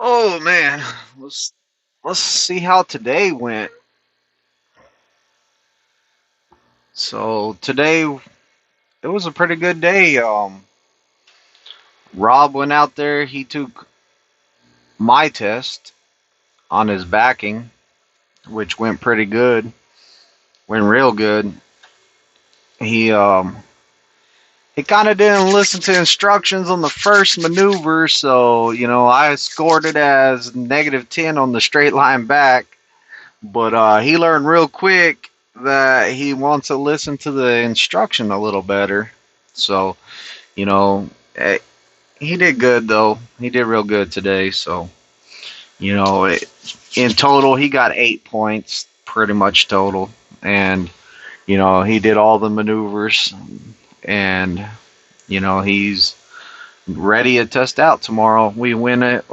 Oh man, let's see how today went. So today it was a pretty good day. Rob went out there. He took my test on his backing, which went pretty good. Went real good. He he kind of didn't listen to instructions on the first maneuver, so I scored it as -10 on the straight line back. But he learned real quick that he wants to listen to the instruction a little better. So, you know, eh, he did good though. He did real good today. So, you know, it, in total, he got 8 points pretty much total. And, he did all the maneuvers and, he's ready to test out tomorrow. We went it,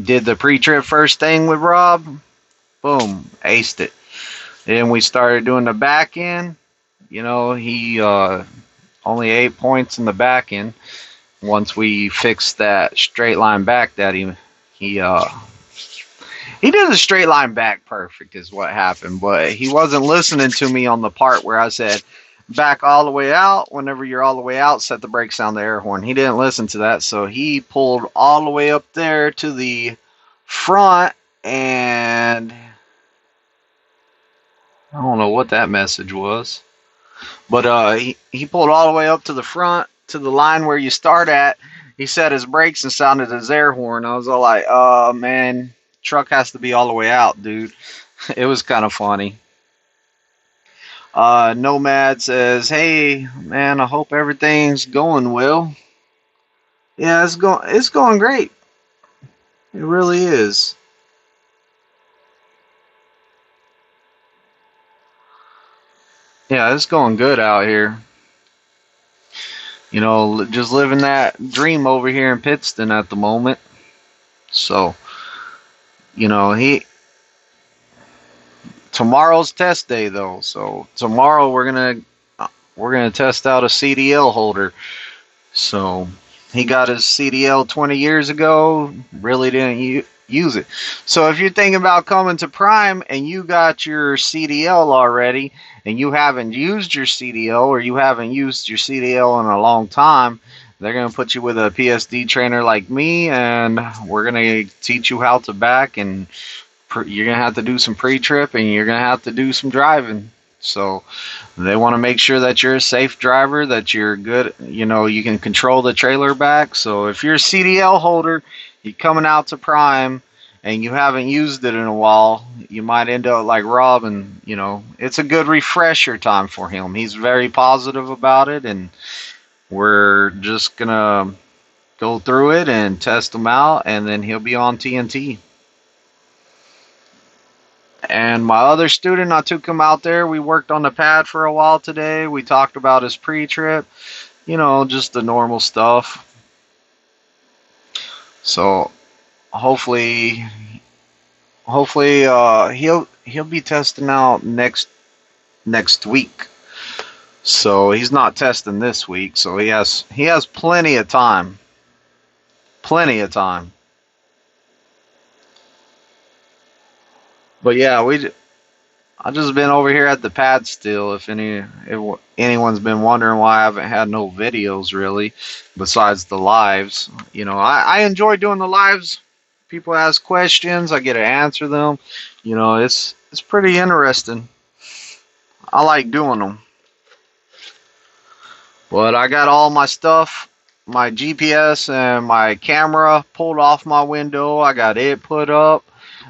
did the pre trip first thing with Rob. Boom, aced it. Then we started doing the back end. He only 8 points in the back end. Once we fixed that straight line back, that he he did the straight line back perfect is what happened, but he wasn't listening to me on the part where I said back all the way out. Whenever you're all the way out, set the brakes on the air horn. He didn't listen to that, so he pulled all the way up there to the front, and I don't know what that message was. But he pulled all the way up to the front to the line where you start at. He set his brakes and sounded his air horn. I was all like, "Oh man, truck has to be all the way out, dude." It was kind of funny. Nomad says, "Hey man, I hope everything's going well." Yeah, it's going great. It really is. Yeah, it's going good out here. Just living that dream over here in Pittston at the moment. So, he tomorrow's test day though. So tomorrow we're gonna test out a CDL holder. So he got his CDL 20 years ago. Really didn't use it. So if you're thinking about coming to Prime and you got your CDL already and you haven't used your CDL or you haven't used your CDL in a long time, they're going to put you with a PSD trainer like me, and we're going to teach you how to back, and you're going to have to do some pre-trip and you're going to have to do some driving. So they want to make sure that you're a safe driver, that you're good, you can control the trailer back. So if you're a CDL holder, you're coming out to Prime and you haven't used it in a while, you might end up like Rob, and it's a good refresher time for him. He's very positive about it, and we're just going to go through it and test him out, and then he'll be on TNT. And my other student, I took him out there. We worked on the pad for a while today. We talked about his pre-trip, just the normal stuff. So hopefully, he'll be testing out next week. So he's not testing this week. So he has plenty of time. Plenty of time. But yeah, I just been over here at the pad still. If anyone's been wondering why I haven't had no videos really, besides the lives, I enjoy doing the lives. People ask questions, I get to answer them. It's pretty interesting. I like doing them. But I got all my stuff, my GPS and my camera pulled off my window. I got it put up.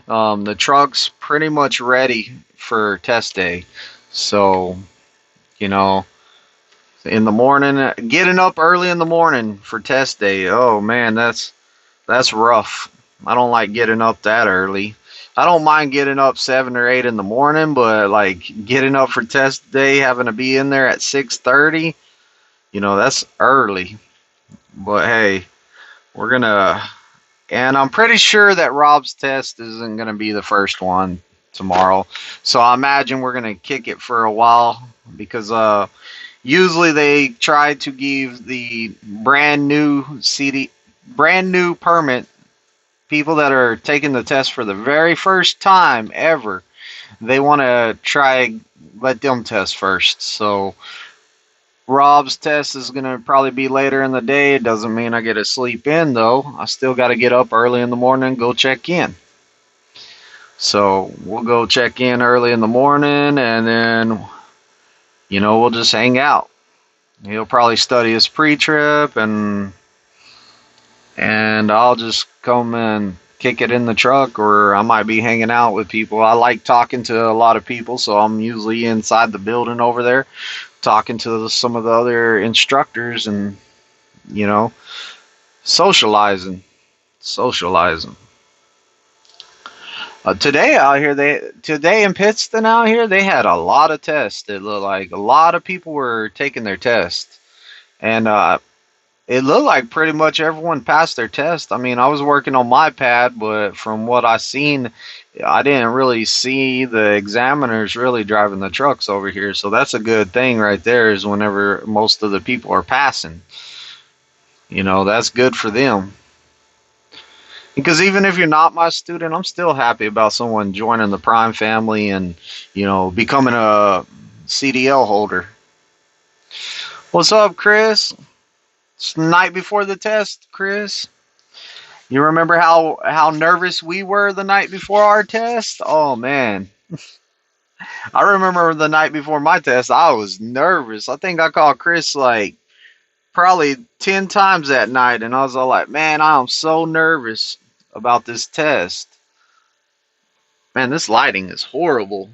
The truck's pretty much ready for test day. So, you know, in the morning, getting up early in the morning for test day. Oh man, that's rough. I don't like getting up that early. I don't mind getting up 7 or 8 in the morning, but like getting up for test day, having to be in there at 6:30, that's early. But hey, we're gonna, and I'm pretty sure that Rob's test isn't gonna be the first one tomorrow. So I imagine we're gonna kick it for a while because usually they try to give the brand new permit people that are taking the test for the very first time ever, they want to try let them test first. So Rob's test is going to probably be later in the day. It doesn't mean I get to sleep in, though. I still got to get up early in the morning and go check in. So we'll go check in early in the morning, and then, we'll just hang out. He'll probably study his pre-trip, and I'll just come and kick it in the truck, or I might be hanging out with people. I like talking to a lot of people, so I'm usually inside the building over there talking to some of the other instructors and, socializing. Today out here, today in Pittston out here, they had a lot of tests. It looked like a lot of people were taking their test, and it looked like pretty much everyone passed their test. I mean, I was working on my pad, but from what I seen, I didn't really see the examiners really driving the trucks over here. So that's a good thing right there, is whenever most of the people are passing. That's good for them. Because even if you're not my student, I'm still happy about someone joining the Prime family and, becoming a CDL holder. What's up, Chris? It's the night before the test, Chris. You remember how nervous we were the night before our test? Oh, man. I remember the night before my test, I was nervous. I think I called Chris like probably 10 times that night, and I was all like, man, I'm so nervous about this test. Man, this lighting is horrible.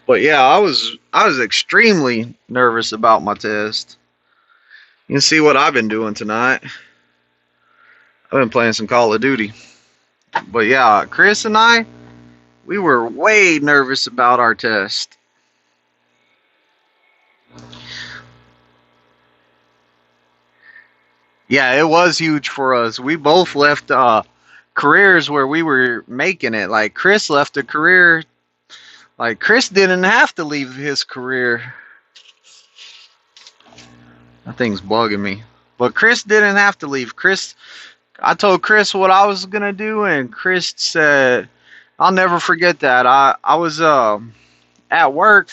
But yeah, I was extremely nervous about my test. You can see what I've been doing tonight. I've been playing some Call of Duty. But yeah, Chris and I, we were way nervous about our test. Yeah, it was huge for us. We both left careers where we were making it. Like Chris left a career. Like Chris didn't have to leave his career. That thing's bugging me. But Chris didn't have to leave. I told Chris what I was gonna do, and Chris said, "I'll never forget that." I was at work,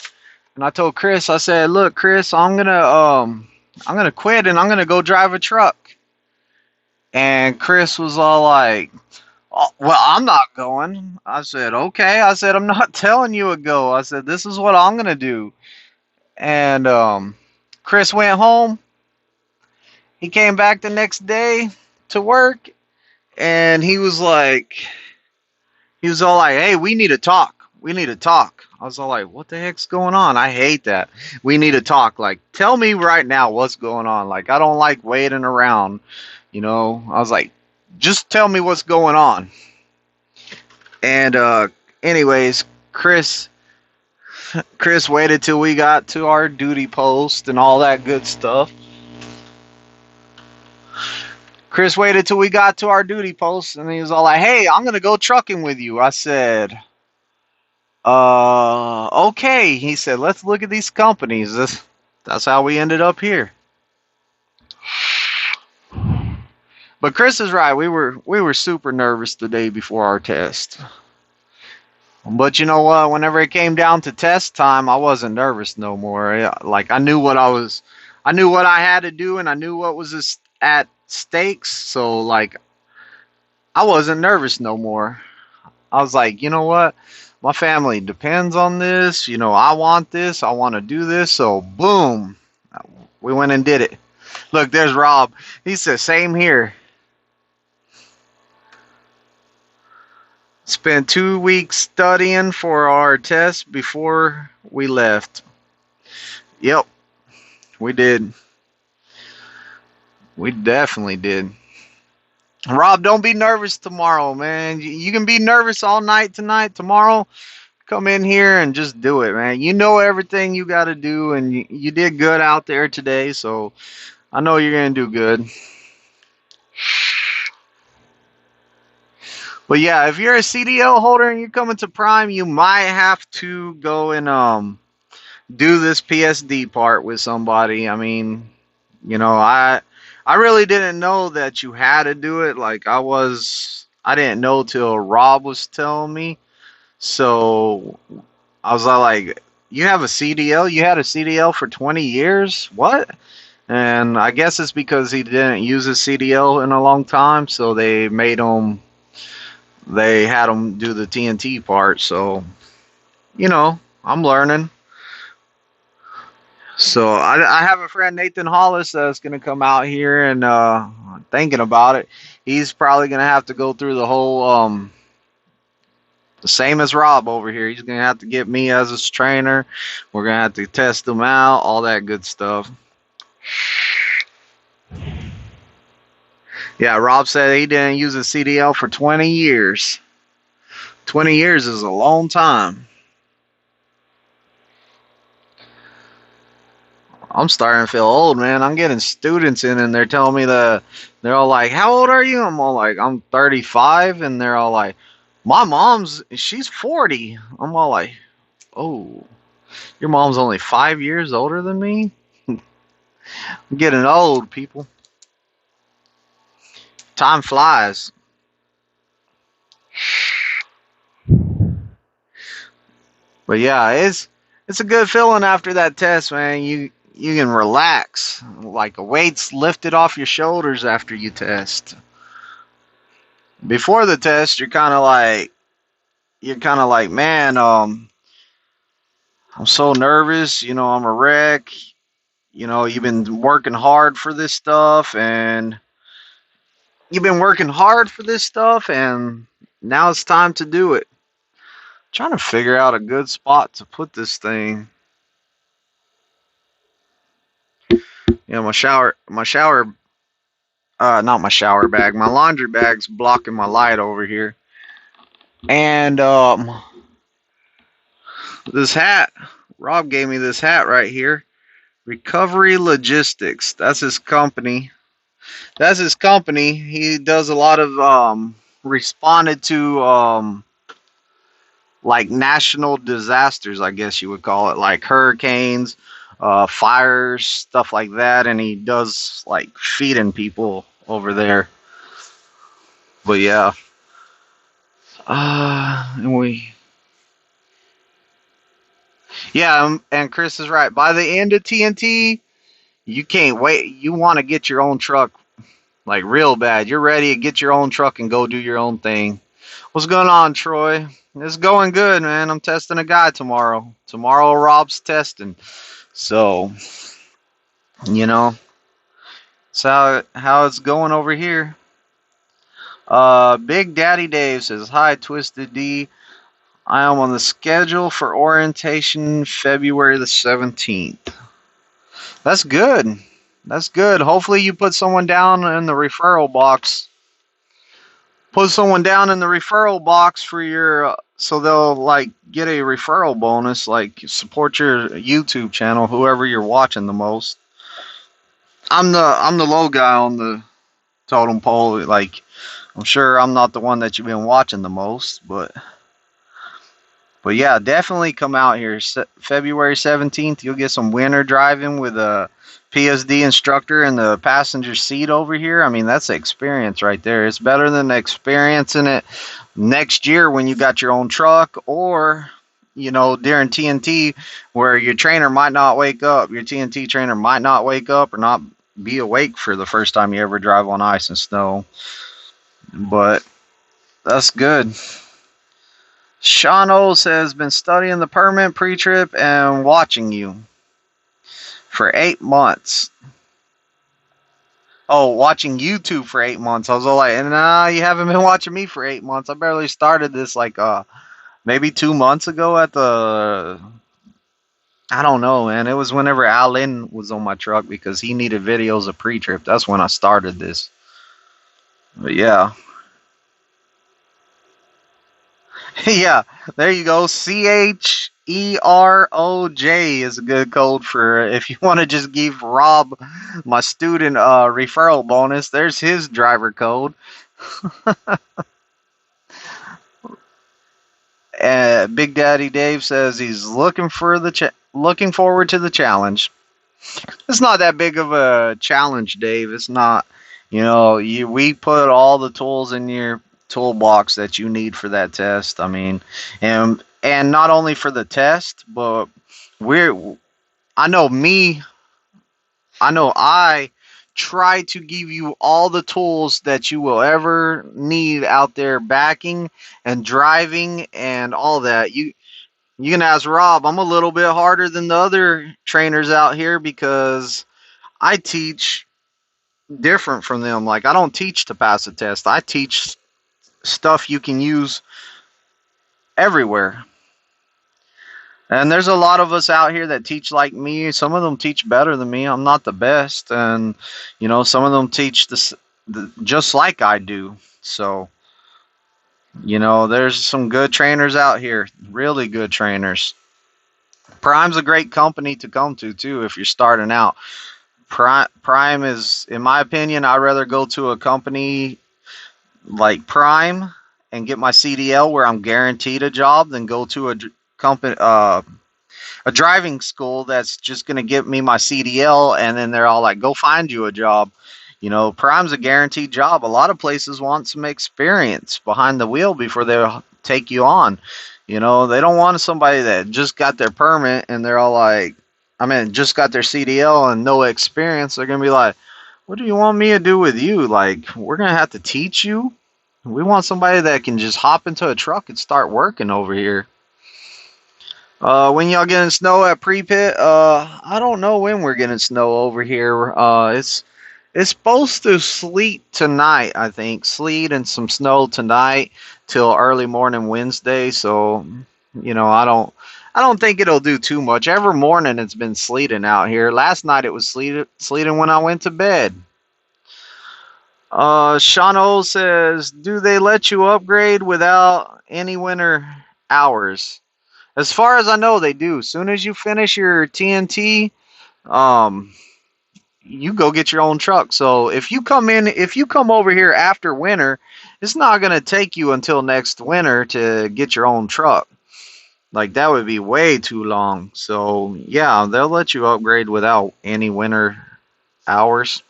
and I told Chris, I said, "Look, Chris, I'm gonna quit, and I'm gonna go drive a truck." And Chris was all like, "Oh, well, I'm not going." I said, "Okay." I said, "I'm not telling you to go." I said, "This is what I'm gonna do." And Chris went home. He came back the next day to work, and he was all like, "Hey, we need to talk. We need to talk." I was all like, "What the heck's going on?" I hate that. We need to talk. Like, tell me right now what's going on. Like, I don't like waiting around. I was like, just tell me what's going on. And anyways, Chris waited till we got to our duty post and all that good stuff. Chris waited till we got to our duty post, and he was all like, "Hey, I'm gonna go trucking with you." I said, okay. He said, "Let's look at these companies." That's how we ended up here. But Chris is right. We were super nervous the day before our test. But you know what? Whenever it came down to test time, I wasn't nervous no more. Like I knew what I had to do, and I knew what was at stakes. So like, I wasn't nervous no more. I was like, you know what? My family depends on this. I want this. I want to do this. So boom, we went and did it. Look, there's Rob. He says, "Same here." Spent 2 weeks studying for our test before we left. Yep, we did. We definitely did. Rob, don't be nervous tomorrow, man. You can be nervous all night tonight. Tomorrow, come in here and just do it, man. You know everything you got to do, and you did good out there today, so I know you're going to do good. But yeah, if you're a CDL holder and you're coming to Prime, you might have to go and do this PSD part with somebody. I mean, I really didn't know that you had to do it. Like I didn't know till Rob was telling me. So I was like, you have a CDL? You had a CDL for 20 years? What? And I guess it's because he didn't use his CDL in a long time, so they had him do the TNT part. So, I'm learning. So I have a friend, Nathan Hollis, that's going to come out here and thinking about it. He's probably going to have to go through the whole, the same as Rob over here. He's going to have to get me as his trainer. We're going to have to test him out, all that good stuff. Yeah, Rob said he didn't use a CDL for 20 years. 20 years is a long time. I'm starting to feel old, man. I'm getting students in and they're telling me they're all like, "How old are you?" I'm all like, "I'm 35," and they're all like, she's 40. I'm all like, "Oh, your mom's only 5 years older than me." I'm getting old, people. Time flies. But yeah, it's a good feeling after that test, man. You can relax, like a weight's lifted off your shoulders after you test. Before the test, you're kind of like, man, I'm so nervous. I'm a wreck. You've been working hard for this stuff, and now it's time to do it. Trying to figure out a good spot to put this thing. Not my shower bag. My laundry bag's blocking my light over here. And this hat, Rob gave me this hat right here. Recovery Logistics. That's his company. He does a lot of responded to like national disasters, I guess you would call it, like hurricanes, fires, stuff like that, and he does like feeding people over there. But yeah, and and Chris is right. By the end of TNT, you can't wait. You want to get your own truck like real bad. You're ready to get your own truck and go do your own thing. What's going on, Troy? It's going good, man. I'm testing a guy tomorrow. Tomorrow, Rob's testing. So, you know, it's how it's going over here. Big Daddy Dave says, "Hi, Twisted D. I am on the schedule for orientation February the 17th. That's good. That's good. Hopefully you put someone down in the referral box. Put someone down in the referral box for your so they'll like get a referral bonus, like support your YouTube channel, whoever you're watching the most. I'm the low guy on the totem pole. Like I'm sure I'm not the one that you've been watching the most, but yeah, definitely come out here. February 17th, you'll get some winter driving with a PSD instructor in the passenger seat over here. I mean, that's the experience right there. It's better than experiencing it next year when you got your own truck or, during TNT where your trainer might not wake up. Your TNT trainer might not wake up or not be awake for the first time you ever drive on ice and snow. But that's good. Sean O says, "Been studying the permit pre-trip and watching you for 8 months." Oh, watching YouTube for 8 months. I was all like, "Nah, you haven't been watching me for 8 months. I barely started this like maybe 2 months ago I don't know, man. It was whenever Alan was on my truck because he needed videos of pre-trip. That's when I started this. But yeah." Yeah, there you go. CHEROJ is a good code for if you want to just give Rob, my student, a referral bonus. There's his driver code. Big Daddy Dave says he's looking forward to the challenge. It's not that big of a challenge, Dave. It's not. We put all the tools in your toolbox that you need for that test. I mean, and not only for the test, but we're. I know me. I try to give you all the tools that you will ever need out there backing and driving and all that. You can ask Rob. I'm a little bit harder than the other trainers out here because I teach different from them. Like, I don't teach to pass a test. I teach stuff you can use everywhere. And there's a lot of us out here that teach like me. Some of them teach better than me. I'm not the best, and some of them teach just like I do. So, there's some good trainers out here, really good trainers. Prime's a great company to come to too if you're starting out. Prime is, in my opinion, I'd rather go to a company like Prime and get my CDL where I'm guaranteed a job than go to company a driving school that's just going to give me my CDL and then they're all like, go find you a job. Prime's a guaranteed job. A lot of places want some experience behind the wheel before they take you on. They don't want somebody that just got their permit and they're all like, just got their CDL and no experience. They're going to be like, what do you want me to do with you? Like, we're going to have to teach you. We want somebody that can just hop into a truck and start working over here. When y'all getting snow at pre-pit? I don't know when we're getting snow over here. It's supposed to sleet tonight, I think. Sleet and some snow tonight till early morning Wednesday. So, I don't think it'll do too much. Every morning it's been sleeting out here. Last night it was sleeting when I went to bed. Sean O says, do they let you upgrade without any winter hours? As far as I know, they do. As soon as you finish your TNT, you go get your own truck. So if you come over here after winter, it's not going to take you until next winter to get your own truck. Like, that would be way too long. So yeah, they'll let you upgrade without any winter hours.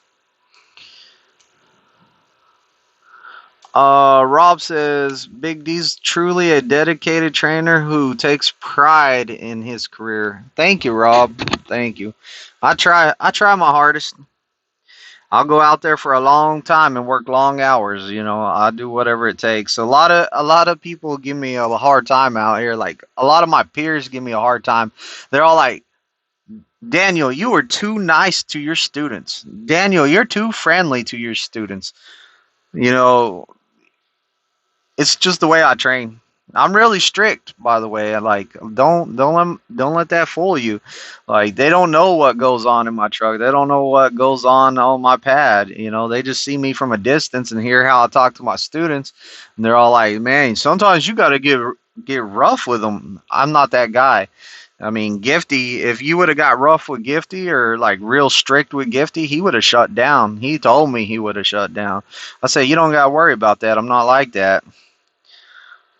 Rob says, Big D's truly a dedicated trainer who takes pride in his career. Thank you, Rob. Thank you. I try my hardest. I'll go out there for a long time and work long hours. I do whatever it takes. A lot of people give me a hard time out here. Like, a lot of my peers give me a hard time. They're all like, Daniel, you are too nice to your students. Daniel, you're too friendly to your students. It's just the way I train. I'm really strict, by the way. Like, don't let that fool you. Like, they don't know what goes on in my truck. They don't know what goes on my pad. They just see me from a distance and hear how I talk to my students, and they're all like, "Man, sometimes you got to get rough with them." I'm not that guy. Gifty, if you would have got rough with Gifty or like real strict with Gifty, he would have shut down. He told me he would have shut down. I say, you don't got to worry about that. I'm not like that.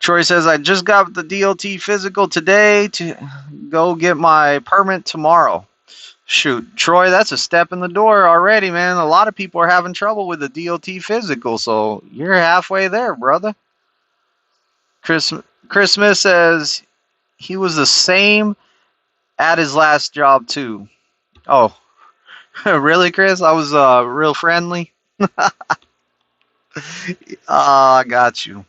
Troy says, I just got the DOT physical today to go get my permit tomorrow. Shoot, Troy, that's a step in the door already, man. A lot of people are having trouble with the DOT physical, so you're halfway there, brother. Chris Smith says he was the same at his last job, too. Oh, really, Chris? I was real friendly? I got you.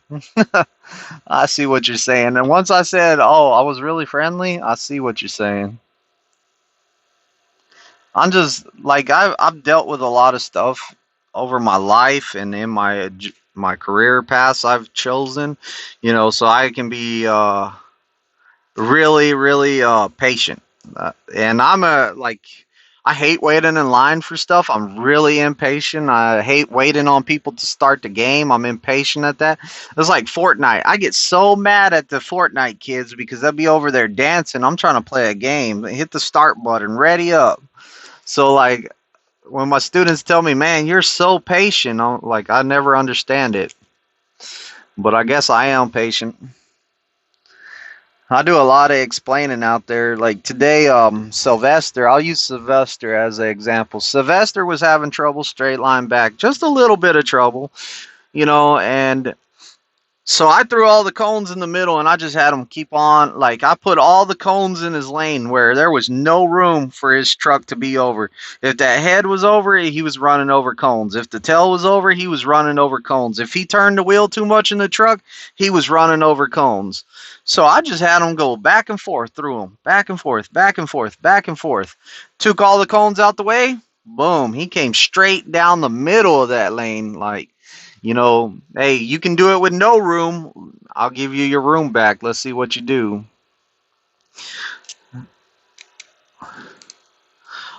I see what you're saying. And once I said, oh, I was really friendly, I see what you're saying. I'm just, like, I've dealt with a lot of stuff over my life and in my career paths I've chosen, so I can be really, really patient. And I hate waiting in line for stuff. I'm really impatient. I hate waiting on people to start the game. I'm impatient at that. It's like Fortnite. I get so mad at the Fortnite kids because they'll be over there dancing. I'm trying to play a game. Hit the start button. Ready up. So, like, when my students tell me, man, you're so patient, I'm like, I never understand it. But I guess I am patient. I do a lot of explaining out there. Like today, Sylvester, I'll use Sylvester as an example. Sylvester was having trouble straight line back, just a little bit of trouble, and so I threw all the cones in the middle and I just had him keep on. Like, I put all the cones in his lane where there was no room for his truck to be over. If that head was over, he was running over cones. If the tail was over, he was running over cones. If he turned the wheel too much in the truck, he was running over cones. So I just had him go back and forth through them, back and forth, back and forth, back and forth. Took all the cones out the way. Boom. He came straight down the middle of that lane. Like, hey, you can do it with no room. I'll give you your room back. Let's see what you do.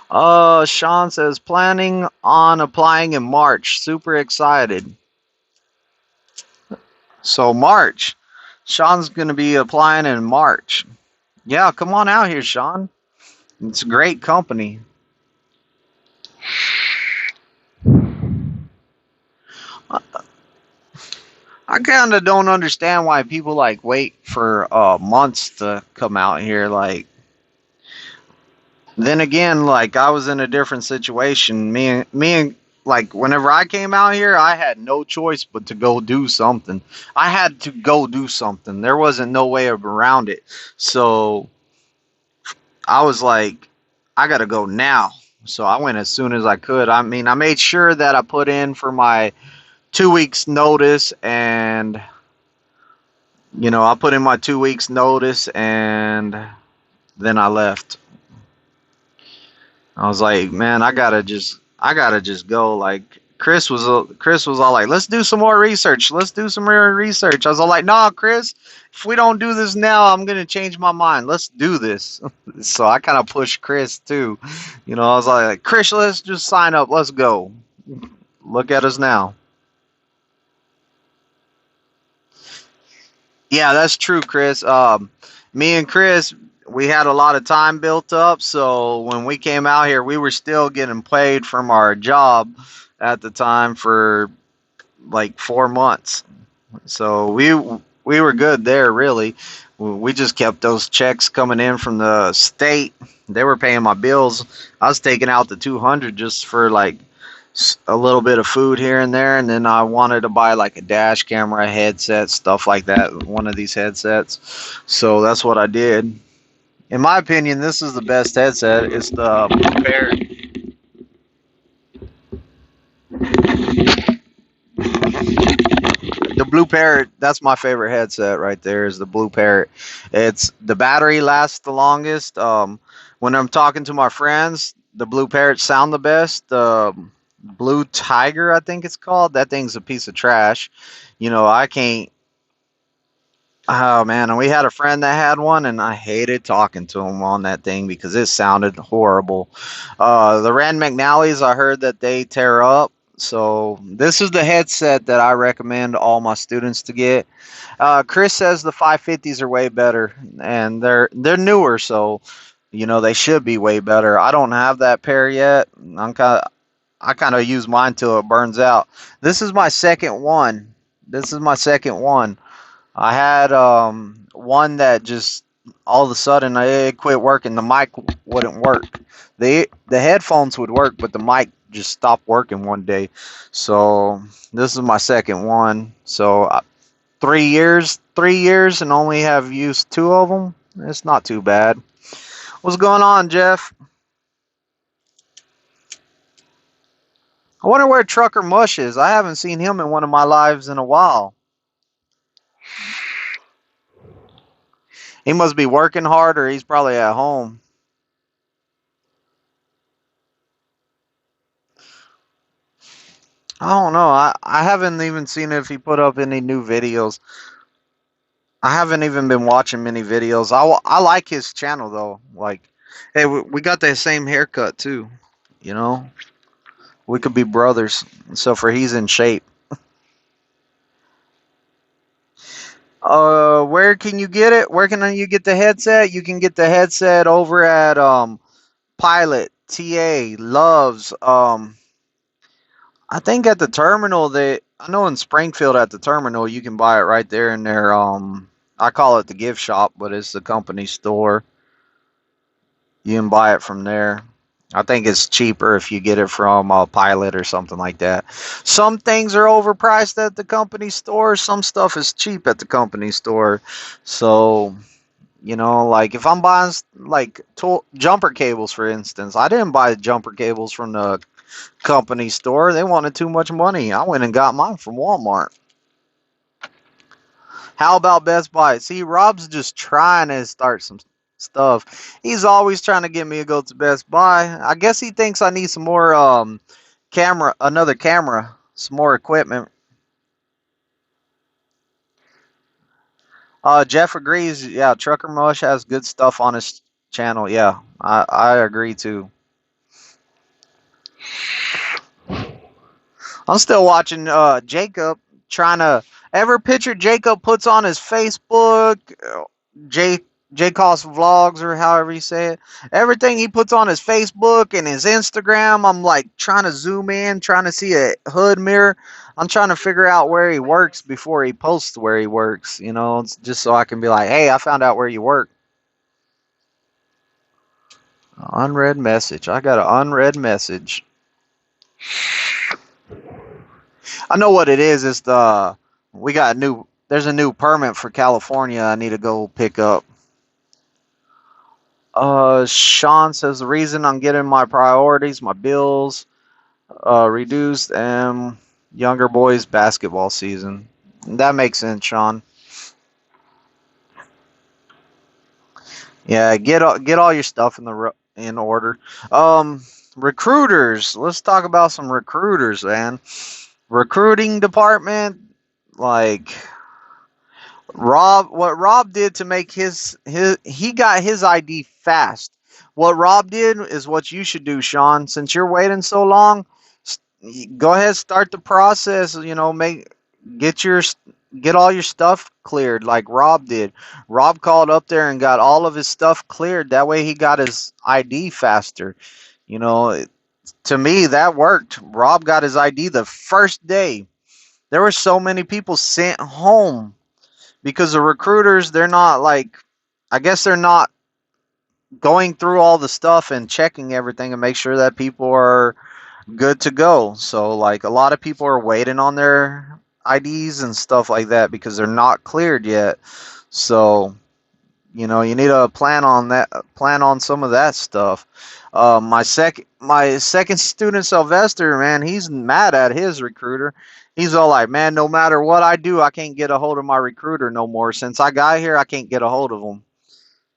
Sean says planning on applying in March. Super excited. So March. Sean's going to be applying in March. Yeah, come on out here, Sean. It's a great company. I kind of don't understand why people like wait for months to come out here. Like, then again, like I was in a different situation. Me and like whenever I came out here, I had no choice but to go do something. I had to go do something. There wasn't no way around it. So I was like, I gotta go now. So I went as soon as I could. I mean, I made sure that I put in for my 2 weeks notice, and I put in my 2 weeks notice, and then I left. I was like, man, I gotta just go. Like Chris was all like, let's do some more research. Let's do some more research. I was all like, nah, Chris, if we don't do this now, I'm gonna change my mind. Let's do this. So I kind of pushed Chris too. I was like, Chris, let's just sign up. Let's go. Look at us now. Yeah, that's true, Chris. Me and Chris, we had a lot of time built up, so when we came out here, we were still getting paid from our job at the time for like 4 months. So we were good there, really. We just kept those checks coming in from the state. They were paying my bills. I was taking out the 200 just for like a little bit of food here and there, and then I wanted to buy like a dash camera, headset, stuff like that, one of these headsets. So that's what I did. In my opinion, this is the best headset. It's the Blue Parrot. The Blue Parrot, that's my favorite headset right there, is the Blue Parrot. It's the battery lasts the longest. When I'm talking to my friends, the Blue Parrot sound the best. Blue Tiger, I think it's called. That thing's a piece of trash. I can't. Oh man, and we had a friend that had one, and I hated talking to him on that thing because it sounded horrible. The Rand McNally's, I heard that they tear up. So this is the headset that I recommend all my students to get. Chris says the 550s are way better, and they're newer, so they should be way better. I don't have that pair yet. I kind of use mine till it burns out. This is my second one. This is my second one. I had one that just all of a sudden it quit working. The mic wouldn't work. The headphones would work, but the mic just stopped working one day. So this is my second one. So 3 years, and only have used two of them. It's not too bad. What's going on, Jeff? I wonder where Trucker Mush is. I haven't seen him in one of my lives in a while. He must be working hard, or he's probably at home. I don't know. I haven't even seen if he put up any new videos. I haven't even been watching many videos. I like his channel though. Like, hey, we got the same haircut too. You know, we could be brothers. So for he's in shape. Where can you get it? Where can you get the headset? You can get the headset over at Pilot, TA, Loves. I think at the terminal I know in Springfield at the terminal you can buy it right there in their I call it the gift shop, but it's the company store. You can buy it from there. I think it's cheaper if you get it from a Pilot or something like that. Some things are overpriced at the company store. Some stuff is cheap at the company store. So, like if I'm buying like jumper cables, for instance, I didn't buy jumper cables from the company store. They wanted too much money. I went and got mine from Walmart. How about Best Buy? See, Rob's just trying to start some stuff. He's always trying to get me to go to Best Buy. I guess he thinks I need some more another camera, some more equipment. Jeff agrees. Yeah, Trucker Mush has good stuff on his channel. Yeah, I agree too. I'm still watching Jacob trying to. Ever picture Jacob puts on his Facebook, J Jacob's vlogs or however you say it. Everything he puts on his Facebook and his Instagram, I'm like trying to zoom in, trying to see a hood mirror. I'm trying to figure out where he works before he posts where he works. Just so I can be like, hey, I found out where you work. Unread message. I got an unread message. I know what it is. It's we got a new. There's a new permit for California. I need to go pick up. Sean says the reason I'm getting my priorities, my bills, reduced, and younger boys basketball season. That makes sense, Sean. Yeah, get all your stuff in order. Um, recruiters. Let's talk about some recruiters, man. Recruiting department, like what Rob did to make his he got his ID fast. What Rob did is what you should do, Sean. Since you're waiting so long, go ahead, start the process. Get your get all your stuff cleared like Rob did. Rob called up there and got all of his stuff cleared. That way, he got his ID faster. You know, to me, that worked. Rob got his ID the first day. There were so many people sent home because the recruiters, they're not like, I guess they're not going through all the stuff and checking everything and make sure that people are good to go. So like a lot of people are waiting on their IDs and stuff like that because they're not cleared yet. So you need to plan on some of that stuff. My second student Sylvester, man, he's mad at his recruiter. He's all like, man, no matter what I do, I can't get a hold of my recruiter no more. Since I got here, I can't get a hold of him.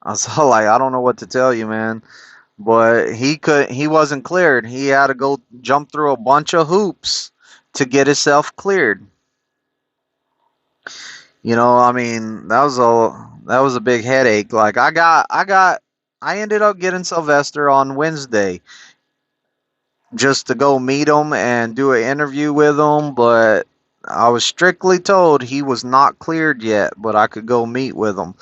I was all like, I don't know what to tell you, man. But he wasn't cleared. He had to go jump through a bunch of hoops to get himself cleared. I mean, that was a big headache. Like I ended up getting Sylvester on Wednesday just to go meet him and do an interview with him, but I was strictly told he was not cleared yet, but I could go meet with him.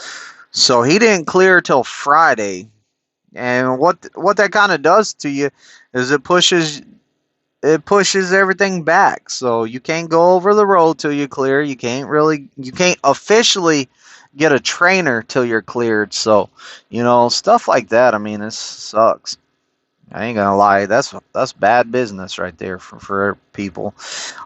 So he didn't clear till Friday. And what that kind of does to you is it pushes everything back. So you can't go over the road till you clear. You can't officially get a trainer till you're cleared. So, stuff like that. I mean, it sucks. I ain't gonna lie, that's bad business right there for people.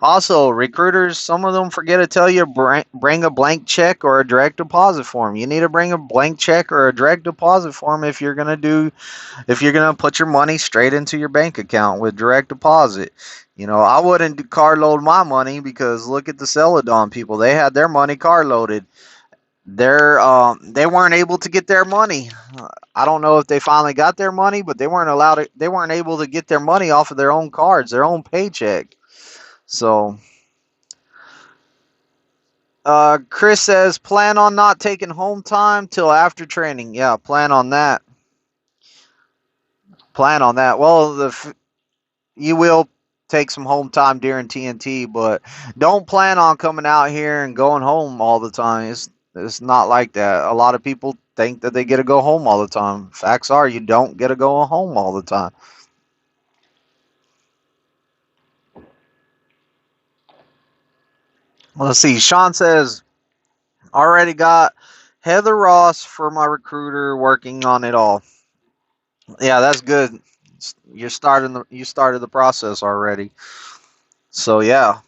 Also, recruiters, some of them forget to tell you bring a blank check or a direct deposit form. You need to bring a blank check or a direct deposit form if you're gonna put your money straight into your bank account with direct deposit. I wouldn't car load my money because look at the Celadon people. They had their money car loaded. They weren't able to get their money. I don't know if they finally got their money, but they weren't able to get their money off of their own cards, their own paycheck. So, Chris says plan on not taking home time till after training. Yeah, plan on that. Plan on that. Well, you will take some home time during TNT, but don't plan on coming out here and going home all the time. It's not like that. A lot of people think that they get to go home all the time. Facts are, you don't get to go home all the time. Let's see. Sean says already got Heather Ross for my recruiter, working on it all. Yeah, that's good. You started the process already. So yeah,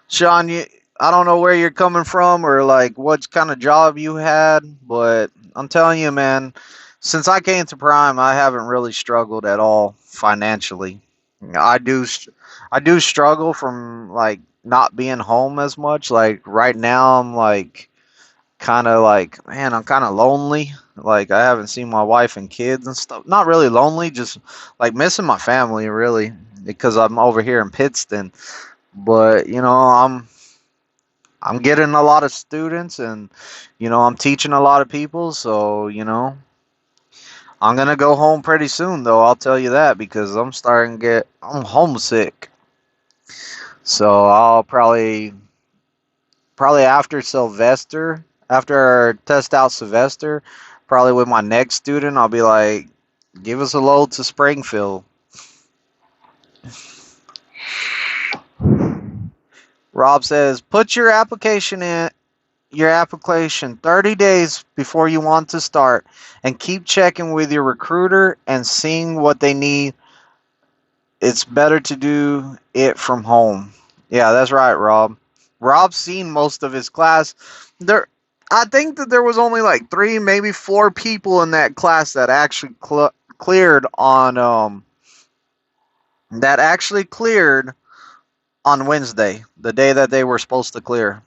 Sean, I don't know where you're coming from or like what kind of job you had, but I'm telling you, man, since I came to Prime, I haven't really struggled at all financially. I do, I do struggle from like not being home as much. Like right now, I'm like kind of like, man, I'm kind of lonely. Like I haven't seen my wife and kids and stuff. Not really lonely, just like missing my family, really, because I'm over here in Pittston. But I'm getting a lot of students, and I'm teaching a lot of people. So I'm gonna go home pretty soon, though. I'll tell you that because I'm homesick. So I'll probably after Sylvester, after I test out Sylvester, probably with my next student, I'll be like, give us a load to Springfield. Rob says, put your application 30 days before you want to start and keep checking with your recruiter and seeing what they need. It's better to do it from home. Yeah, that's right, Rob. Rob's seen most of his class. There I think that there was only like 3, maybe 4 people in that class that actually cleared on Wednesday, the day that they were supposed to clear.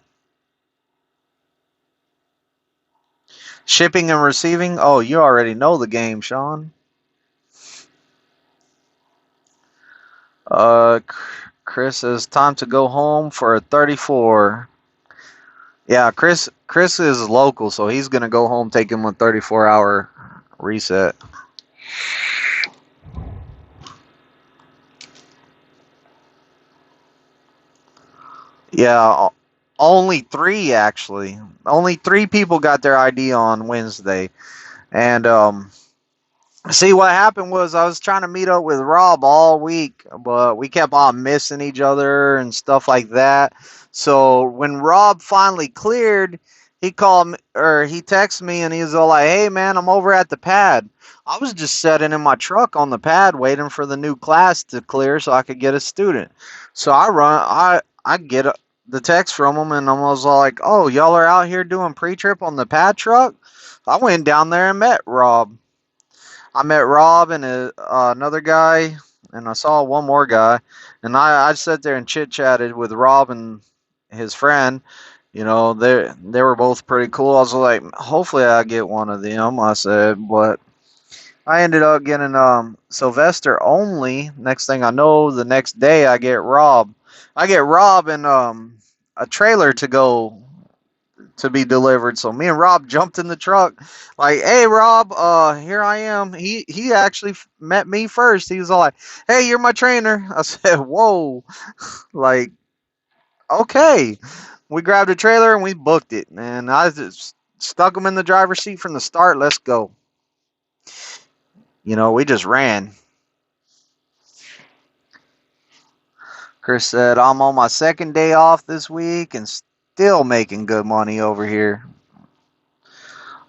Shipping and receiving? Oh, you already know the game, Sean. Uh, Chris says time to go home for a 34. Yeah, Chris is local, so he's gonna go home, take him a 34-hour reset. Yeah, only 3 actually. Only 3 people got their ID on Wednesday, and see, what happened was I was trying to meet up with Rob all week, but we kept on missing each other and stuff like that. So when Rob finally cleared, he called me or he texted me and he was all like, "Hey man, I'm over at the pad." I was just sitting in my truck on the pad waiting for the new class to clear so I could get a student. So I get the text from him and I was all like, "Oh, y'all are out here doing pre-trip on the pad truck?" I went down there and met Rob. I met Rob and another guy, and I saw one more guy, and I sat there and chit chatted with Rob and his friend. They were both pretty cool. I was like, hopefully I get one of them. I said, but I ended up getting Sylvester only. Next thing I know, the next day I get Rob. I get Rob and a trailer to be delivered. So me and Rob jumped in the truck, like, "Hey, Rob, here I am." He actually met me first. He was all like, "Hey, you're my trainer." I said, "Whoa!" Like, okay. We grabbed a trailer and we booked it, and I just stuck him in the driver's seat from the start. Let's go. We just ran. Chris said, "I'm on my second day off this week and still making good money over here."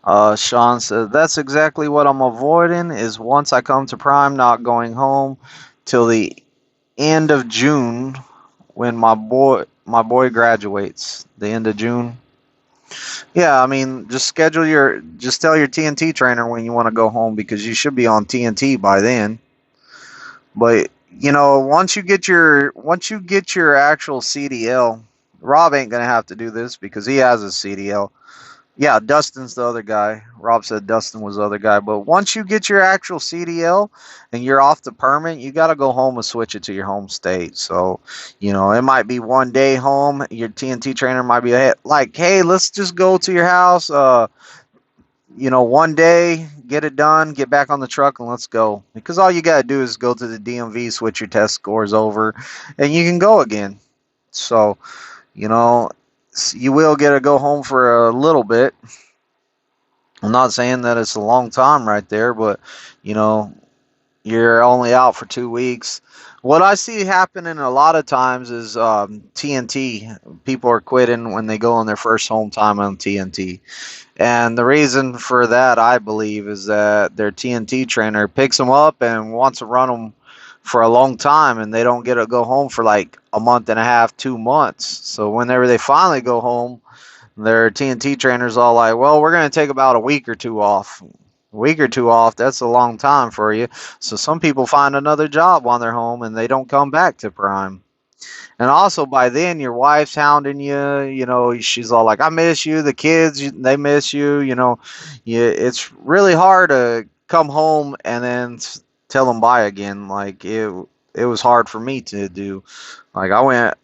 Sean says, that's exactly what I'm avoiding is once I come to Prime, not going home till the end of June when my boy graduates. The end of June. Yeah, I mean, just tell your TNT trainer when you want to go home because you should be on TNT by then. But once you get your actual CDL, Rob ain't gonna have to do this because he has a CDL. Yeah, Dustin's the other guy. Rob said Dustin was the other guy. But once you get your actual CDL and you're off the permit, you got to go home and switch it to your home state. So, it might be one day home. Your TNT trainer might be like, hey, let's just go to your house. One day, get it done, get back on the truck, and let's go. Because all you got to do is go to the DMV, switch your test scores over, and you can go again. So, you know, you will get to go home for a little bit. I'm not saying that it's a long time right there, but you know, you're only out for 2 weeks. What I see happening a lot of times is TNT. People are quitting when they go on their first home time on TNT. And the reason for that, I believe, is that their TNT trainer picks them up and wants to run them for a long time, and they don't get to go home for like a month and a half, 2 months. So whenever they finally go home, their TNT trainer's all like, well, we're going to take about a week or two off. A week or two off, that's a long time for you. So some people find another job while they're home and they don't come back to Prime. And also by then your wife's hounding you, she's all like, I miss you, the kids, they miss you, it's really hard to come home and then tell them bye again. Like it was hard for me to do. Like I went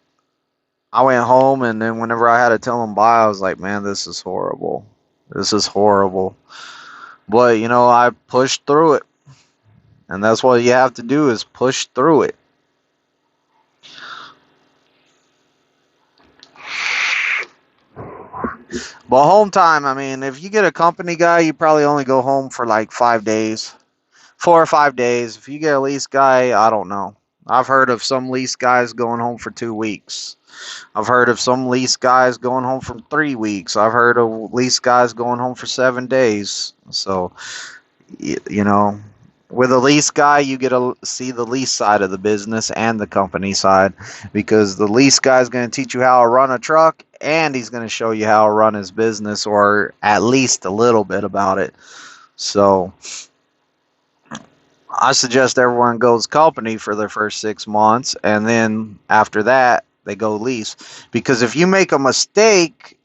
home, and then whenever I had to tell them bye, I was like, man, this is horrible. This is horrible. But I pushed through it, and that's what you have to do is push through it. But home time, I mean, if you get a company guy, you probably only go home for like 5 days, 4 or 5 days. If you get a lease guy, I don't know. I've heard of some lease guys going home for 2 weeks. I've heard of some lease guys going home for 3 weeks. I've heard of lease guys going home for 7 days. So, you know, with a lease guy, you get to see the lease side of the business and the company side, because the lease guy is going to teach you how to run a truck, and he's going to show you how to run his business, or at least a little bit about it. So I suggest everyone goes company for their first 6 months, and then after that they go lease. Because if you make a mistake,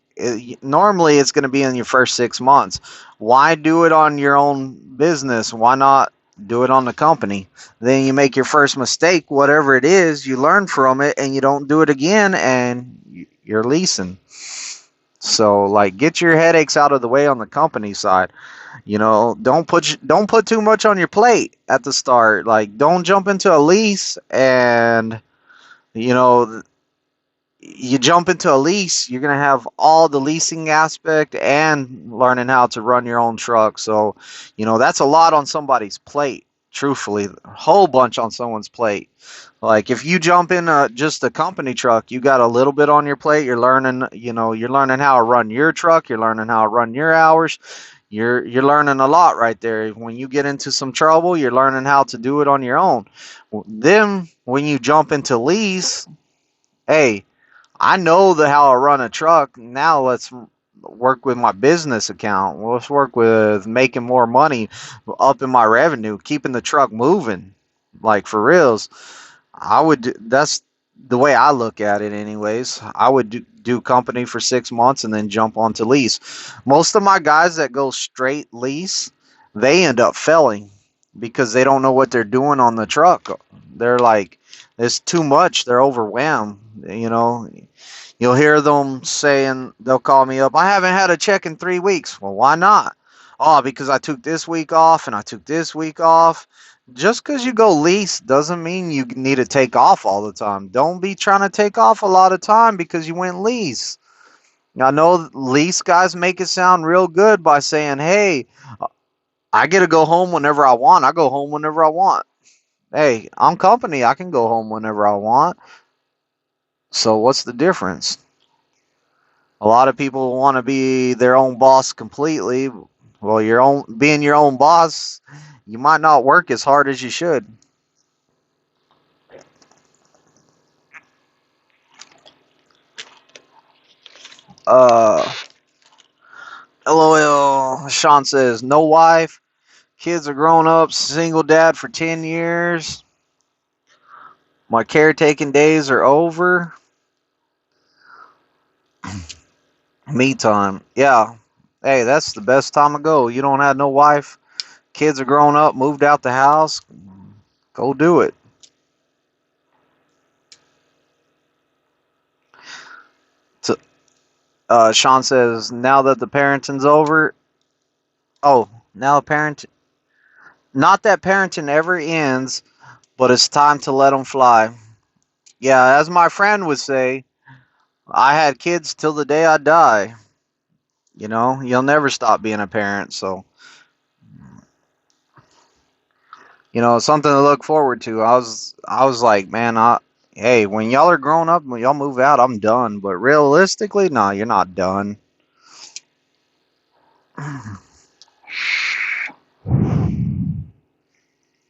normally it's going to be in your first 6 months. Why do it on your own business? Why not do it on the company? Then you make your first mistake, whatever it is, you learn from it, and you don't do it again, and you're leasing. So, like, get your headaches out of the way on the company side. Don't put too much on your plate at the start. Like, don't jump into a lease, and you know you jump into a lease, you're gonna have all the leasing aspect and learning how to run your own truck. So, that's a lot on somebody's plate. Truthfully, a whole bunch on someone's plate. Like, if you jump in just a company truck, you got a little bit on your plate. You're learning how to run your truck. You're learning how to run your hours. You're learning a lot right there. When you get into some trouble, you're learning how to do it on your own. Then when you jump into lease, hey, I know how to run a truck. Now let's work with my business account. Let's work with making more money, upping my revenue, keeping the truck moving. Like, for reals. That's the way I look at it, anyways. I would do company for 6 months and then jump onto lease. Most of my guys that go straight lease, they end up failing because they don't know what they're doing on the truck. They're like, it's too much. They're overwhelmed. You'll hear them saying, they'll call me up, I haven't had a check in 3 weeks. Well, why not? Oh, because I took this week off and I took this week off. Just because you go lease doesn't mean you need to take off all the time. Don't be trying to take off a lot of time because you went lease. I know lease guys make it sound real good by saying, hey, I get to go home whenever I want. I go home whenever I want. Hey, I'm company. I can go home whenever I want. So what's the difference? A lot of people want to be their own boss completely. Well, being your own boss, you might not work as hard as you should. Uh, LOL. Sean says, no wife, kids are grown up, single dad for 10 years. My caretaking days are over. Me time. Yeah. Hey, that's the best time to go. You don't have no wife, kids are grown up, moved out the house. Go do it. So, Sean says, now that the parenting's over. Oh, now not that parenting ever ends, but it's time to let them fly. Yeah, as my friend would say, I had kids till the day I die. You'll never stop being a parent. So, something to look forward to. I was like, man, hey, when y'all are grown up, when y'all move out, I'm done. But realistically, no, you're not done.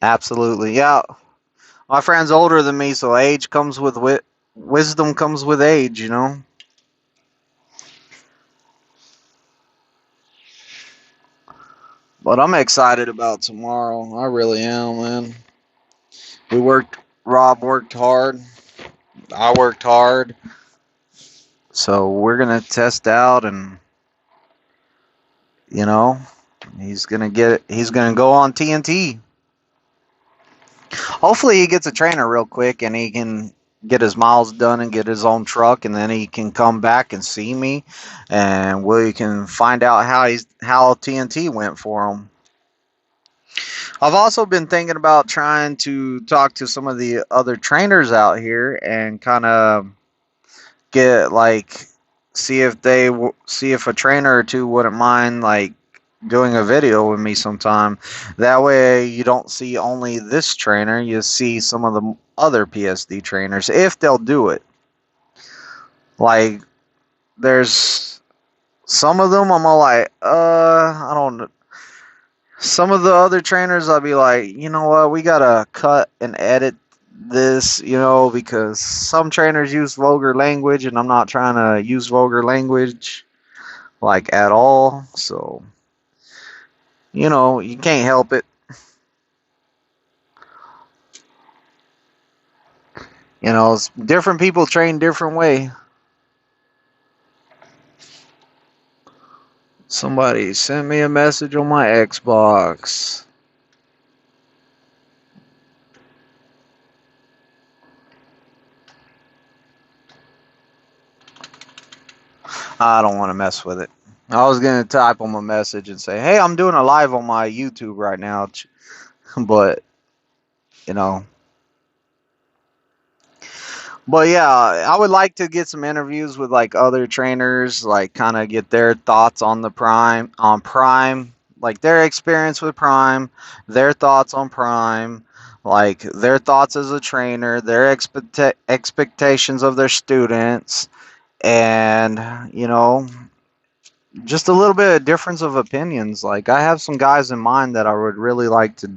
Absolutely, yeah. My friend's older than me, so age comes with wisdom comes with age. But I'm excited about tomorrow. I really am, man. We worked. Rob worked hard. I worked hard. So we're gonna test out, and you know, He's gonna go on TNT. Hopefully, he gets a trainer real quick, and he can get his miles done and get his own truck, and then he can come back and see me, and we can find out how TNT went for him. I've also been thinking about trying to talk to some of the other trainers out here and kind of get like see if a trainer or two wouldn't mind like doing a video with me sometime. That way you don't see only this trainer, you see some of the other PSD trainers if they'll do it. Like there's some of them I'm all like, I don't know. Some of the other trainers I'll be like, you know what, we gotta cut and edit this, because some trainers use vulgar language and I'm not trying to use vulgar language like at all. So, you can't help it. Different people train different way. Somebody sent me a message on my Xbox. I don't want to mess with it. I was going to type them a message and say, hey, I'm doing a live on my YouTube right now. But, you know. But yeah, I would like to get some interviews with like other trainers, like kind of get their thoughts on Prime, like their experience with Prime, their thoughts on Prime, like their thoughts as a trainer, their expectations of their students, and just a little bit of difference of opinions. Like I have some guys in mind that I would really like to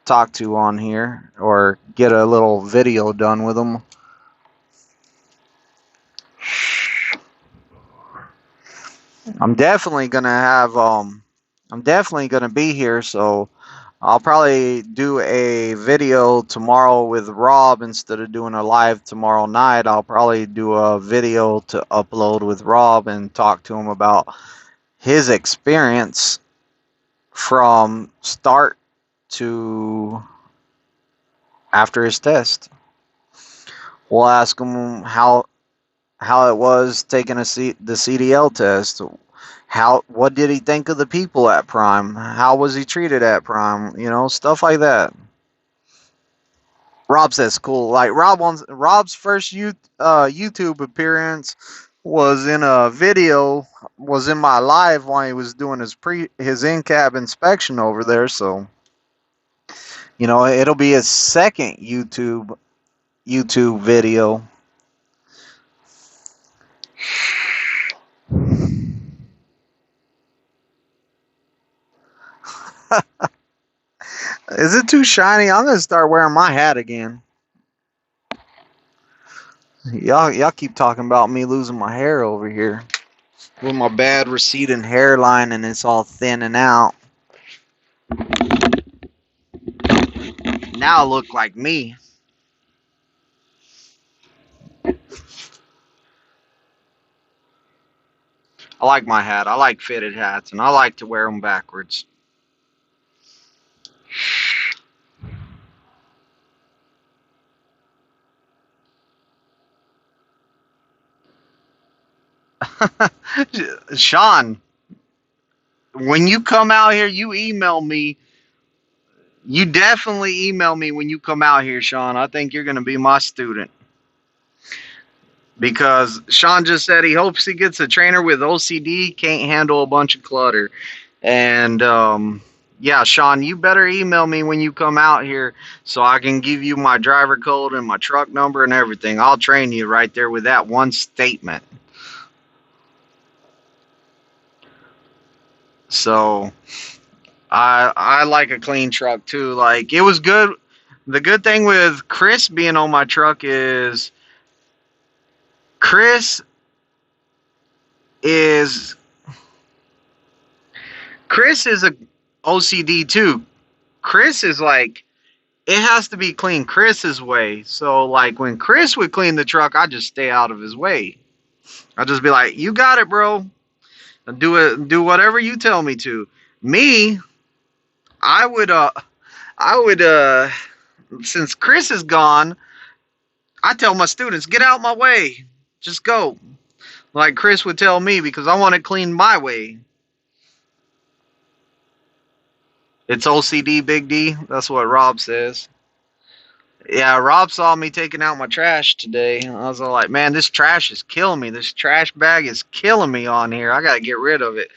talk to on here or get a little video done with them. I'm definitely gonna have I'm definitely gonna be here, so I'll probably do a video tomorrow with Rob instead of doing a live tomorrow night. I'll probably do a video to upload with Rob and talk to him about his experience from start to after his test. We'll ask him how it was taking the CDL test. What did he think of the people at Prime? How was he treated at Prime? Stuff like that. Rob says cool. Like Rob's first YouTube appearance was in a video, was in my live while he was doing his in-cab inspection over there. So it'll be his second YouTube video. Is it too shiny? I'm gonna start wearing my hat again. Y'all keep talking about me losing my hair over here with my bad receding hairline and it's all thinning out. Now I look like me. I like my hat. I like fitted hats, and I like to wear them backwards. Sean, when you come out here, you email me. You definitely email me when you come out here, Sean. I think you're going to be my student. Because Sean just said he hopes he gets a trainer with OCD, can't handle a bunch of clutter. And Yeah, Sean, you better email me when you come out here so I can give you my driver code and my truck number and everything. I'll train you right there with that one statement. So I like a clean truck too. Like it was good. The good thing with Chris being on my truck is Chris is Chris is a OCD too. Chris is like it has to be clean Chris's way. So like when Chris would clean the truck, I just stay out of his way. I'll just be like, "You got it, bro. Do it. Do whatever you tell me to." Me, I would since Chris is gone, I tell my students, "Get out my way. Just go." Like Chris would tell me because I want it clean my way. It's OCD, Big D. That's what Rob says. Yeah, Rob saw me taking out my trash today. I was all like, man, this trash is killing me. This trash bag is killing me on here. I got to get rid of it.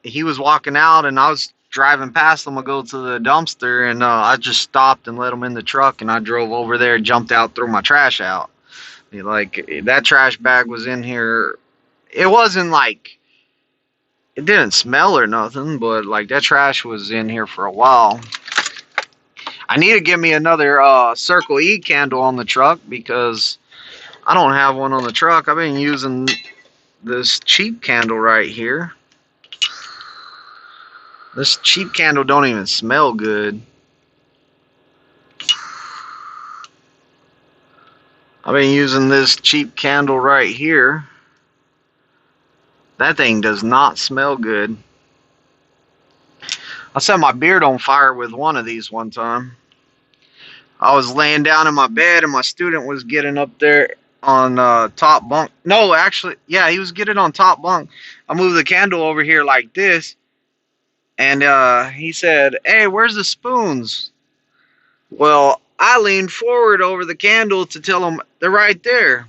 He was walking out, and I was driving past him. I go to the dumpster, and I just stopped and let him in the truck, and I drove over there, jumped out, threw my trash out. Like, that trash bag was in here. It wasn't like, it didn't smell or nothing, but like that trash was in here for a while. I need to get me another Circle E candle on the truck because I don't have one on the truck. I've been using this cheap candle right here. This cheap candle don't even smell good. I've been using this cheap candle right here. That thing does not smell good. I set my beard on fire with one of these one time. I was laying down in my bed and my student was getting up there on top bunk. No, actually, yeah, he was getting on top bunk. I moved the candle over here like this. And he said, "Hey, where's the spoons?" Well, I leaned forward over the candle to tell him they're right there.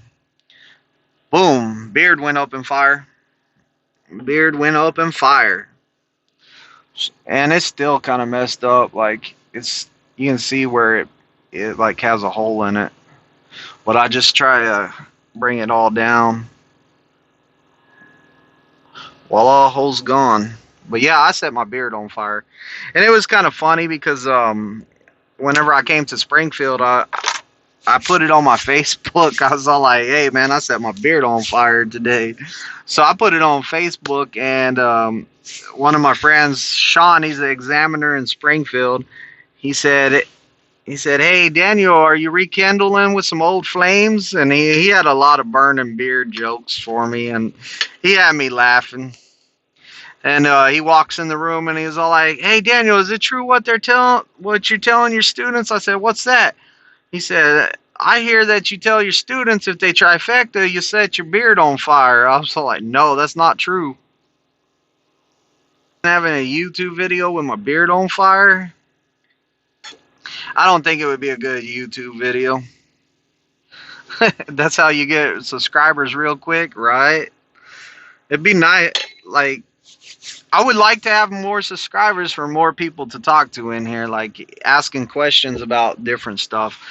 Boom, beard went up in fire. Beard went up in fire. And it's still kind of messed up. Like, it's, you can see where it like has a hole in it. But I just try to bring it all down. Voila, hole's gone. But yeah, I set my beard on fire. And it was kind of funny because whenever I came to Springfield, I put it on my Facebook. I was all like, "Hey, man, I set my beard on fire today." So I put it on Facebook, and one of my friends, Sean, he's the examiner in Springfield. He said, "Hey, Daniel, are you rekindling with some old flames?" And he had a lot of burning beard jokes for me, and he had me laughing. And he walks in the room, and he's all like, "Hey, Daniel, is it true what you're telling your students?" I said, "What's that?" He said, "I hear that you tell your students if they trifecta, you set your beard on fire." I was like, "No, that's not true." Having a YouTube video with my beard on fire, I don't think it would be a good YouTube video. That's how you get subscribers real quick, right? It'd be nice. Like, I would like to have more subscribers for more people to talk to in here, like asking questions about different stuff.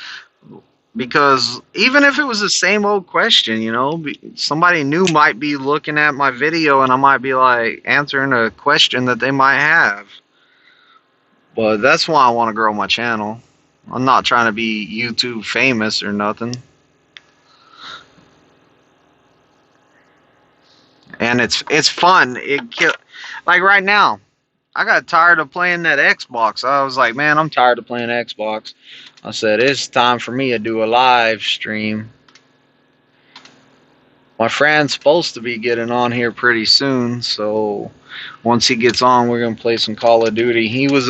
Because even if it was the same old question, you know, somebody new might be looking at my video and I might be like answering a question that they might have. But that's why I want to grow my channel. I'm not trying to be YouTube famous or nothing. And it's fun. Like right now, I got tired of playing that Xbox. I was like, man, I'm tired of playing Xbox. I said, it's time for me to do a live stream. My friend's supposed to be getting on here pretty soon, so once he gets on, we're gonna play some Call of Duty. He was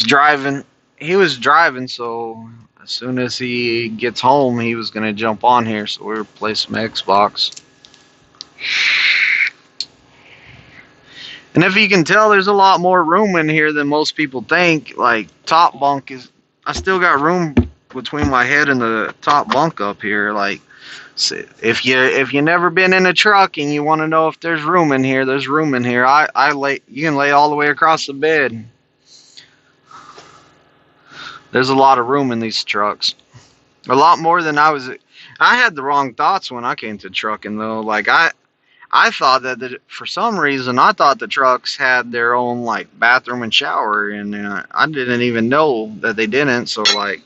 driving, so as soon as he gets home, he was gonna jump on here, so we're gonna play some Xbox. And if you can tell, there's a lot more room in here than most people think. Like, top bunk I still got room between my head and the top bunk up here. Like, if you never been in a truck and you want to know if there's room in here, there's room in here. I lay you can lay all the way across the bed. There's a lot of room in these trucks. A lot more than I was. I had the wrong thoughts when I came to trucking though. Like I thought that for some reason I thought the trucks had their own like bathroom and shower, and I didn't even know that they didn't. So like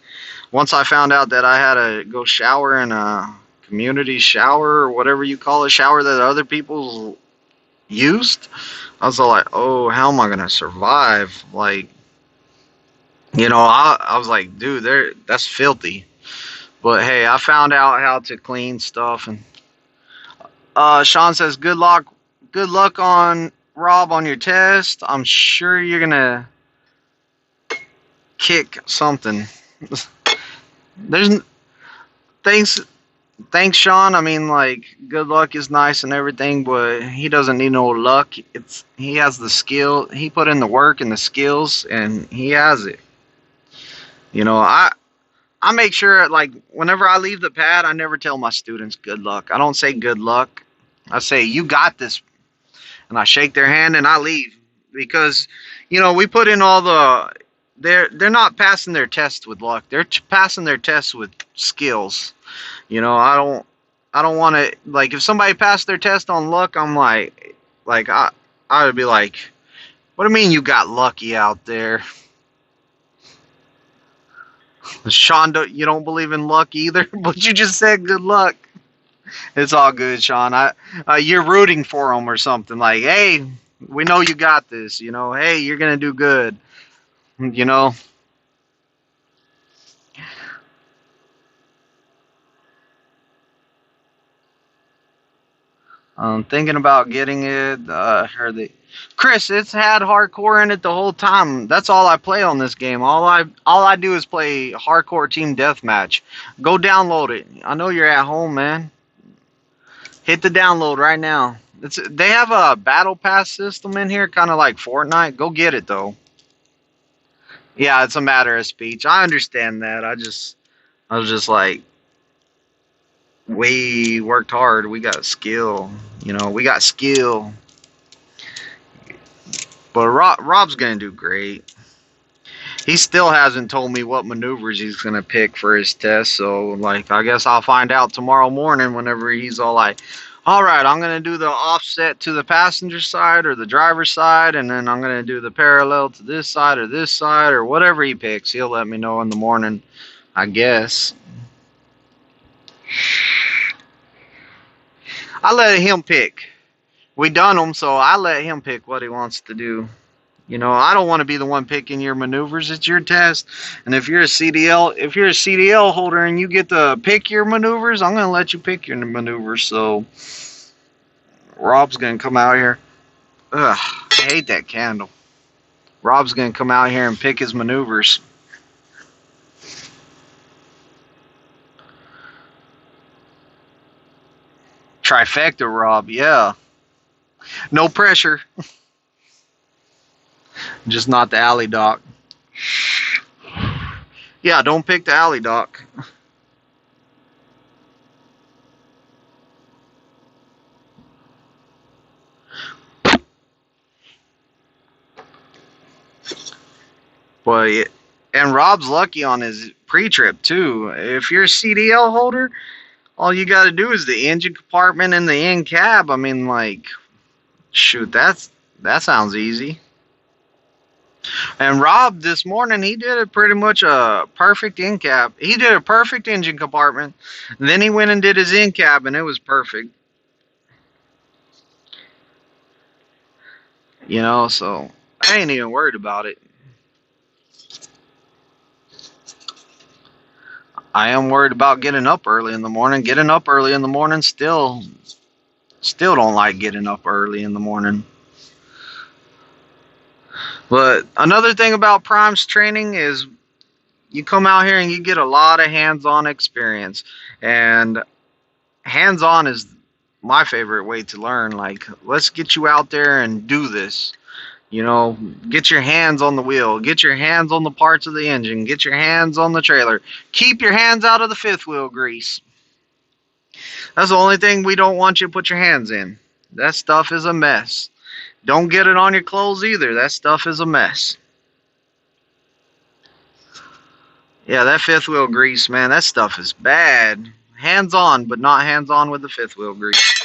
once I found out that I had to go shower in a community shower or whatever you call it, shower that other people used, I was like, oh, how am I gonna survive? Like, I was like, dude, that's filthy. But hey, I found out how to clean stuff, and Sean says, good luck on Rob on your test. I'm sure you're gonna kick something. There's thanks, thanks, Sean. I mean, like, good luck is nice and everything, but he doesn't need no luck. He has the skill. He put in the work and the skills, and he has it. I make sure, like, whenever I leave the pad, I never tell my students good luck. I don't say good luck. I say, you got this. And I shake their hand and I leave. Because, we put in all the... They're not passing their test with luck. They're passing their test with skills. I don't want to... Like, if somebody passed their test on luck, I'm like I would be like, what do you mean you got lucky out there? Sean, you don't believe in luck either, but you just said good luck. It's all good, Sean. You're rooting for them or something. Like, hey, we know you got this. Hey, you're gonna do good. I'm thinking about getting it. Chris, it's had hardcore in it the whole time. That's all I play on this game. All I do is play hardcore team deathmatch. Go download it. I know you're at home, man. Hit the download right now. They have a battle pass system in here, kind of like Fortnite. Go get it though. Yeah, it's a matter of speech. I understand that. I was just like, we worked hard. We got skill. We got skill. But Rob's gonna do great. He still hasn't told me what maneuvers he's gonna pick for his test. So, like, I guess I'll find out tomorrow morning whenever he's all like, all right, I'm going to do the offset to the passenger side or the driver's side, and then I'm going to do the parallel to this side or whatever he picks. He'll let me know in the morning, I guess. I let him pick. We done them, so I let him pick what he wants to do. I don't want to be the one picking your maneuvers. It's your test. And if you're a CDL holder and you get to pick your maneuvers, I'm going to let you pick your maneuvers. So Rob's going to come out here. Ugh, I hate that candle. Rob's going to come out here and pick his maneuvers. Trifecta, Rob. Yeah. No pressure. Just not the alley dock. Yeah, don't pick the alley dock. But and Rob's lucky on his pre-trip too. If you're a CDL holder, all you got to do is the engine compartment and the in cab. I mean, like, shoot, that sounds easy. And Rob this morning, he did pretty much a perfect in cab. He did a perfect engine compartment. And then he went and did his in cab, and it was perfect. So I ain't even worried about it. I am worried about getting up early in the morning. Getting up early in the morning still don't like getting up early in the morning. But another thing about Prime's training is you come out here and you get a lot of hands-on experience. And hands-on is my favorite way to learn. Like, let's get you out there and do this. You know, get your hands on the wheel, get your hands on the parts of the engine, get your hands on the trailer. Keep your hands out of the fifth wheel grease. That's the only thing we don't want you to put your hands in. That stuff is a mess. Don't get it on your clothes either. That stuff is a mess. Yeah, that fifth wheel grease, man, that stuff is bad. Hands on, but not hands on with the fifth wheel grease.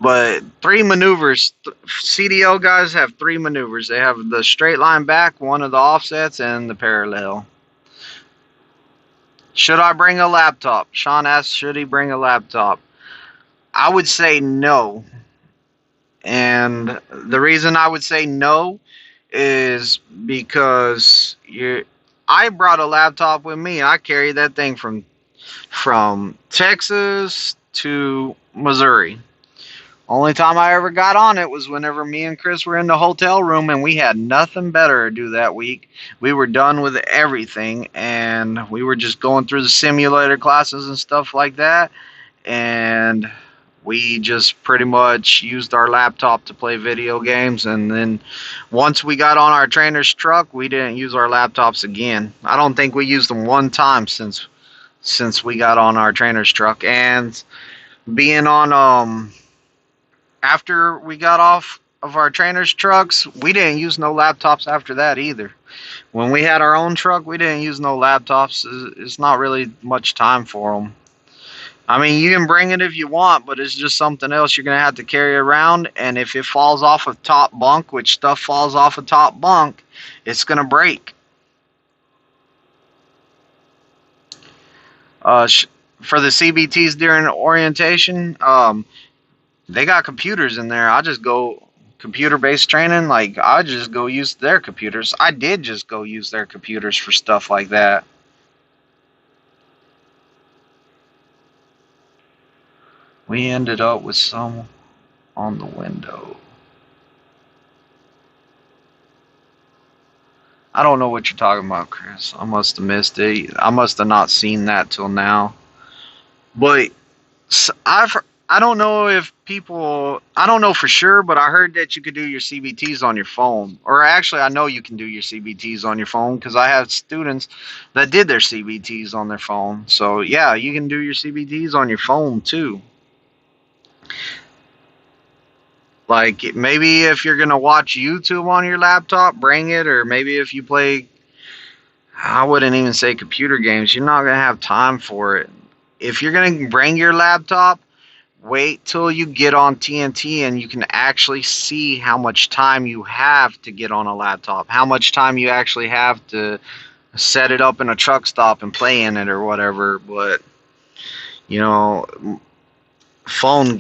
But three maneuvers. CDL guys have three maneuvers. They have the straight line back, one of the offsets, and the parallel. Should I bring a laptop? Sean asked, should he bring a laptop? I would say no. And the reason I would say no is because I brought a laptop with me. I carried that thing from Texas to Missouri. Only time I ever got on it was whenever me and Chris were in the hotel room and we had nothing better to do that week. We were done with everything and we were just going through the simulator classes and stuff like that. And we just pretty much used our laptop to play video games. And then once we got on our trainer's truck, we didn't use our laptops again. I don't think we used them one time since we got on our trainer's truck. And being on after we got off of our trainer's trucks, we didn't use no laptops after that either. When we had our own truck, we didn't use no laptops. It's not really much time for them. I mean, you can bring it if you want, but it's just something else you're going to have to carry around. And if it falls off of top bunk, which stuff falls off of top bunk, it's going to break. For the CBTs during orientation, they got computers in there. I just go computer-based training. Like, I just go use their computers. I did just go use their computers for stuff like that. We ended up with some on the window. I don't know what you're talking about, Chris. I must have missed it. I must have not seen that till now. But I don't know if people, I don't know for sure, but I heard that you could do your CBTs on your phone. Or actually, I know you can do your CBTs on your phone because I have students that did their CBTs on their phone. So yeah, you can do your CBTs on your phone too. Like, maybe if you're going to watch YouTube on your laptop, bring it. Or maybe if you play, I wouldn't even say computer games, you're not going to have time for it. If you're going to bring your laptop, wait till you get on TNT and you can actually see how much time you have to get on a laptop. How much time you actually have to set it up in a truck stop and play in it or whatever. But, you know, phone...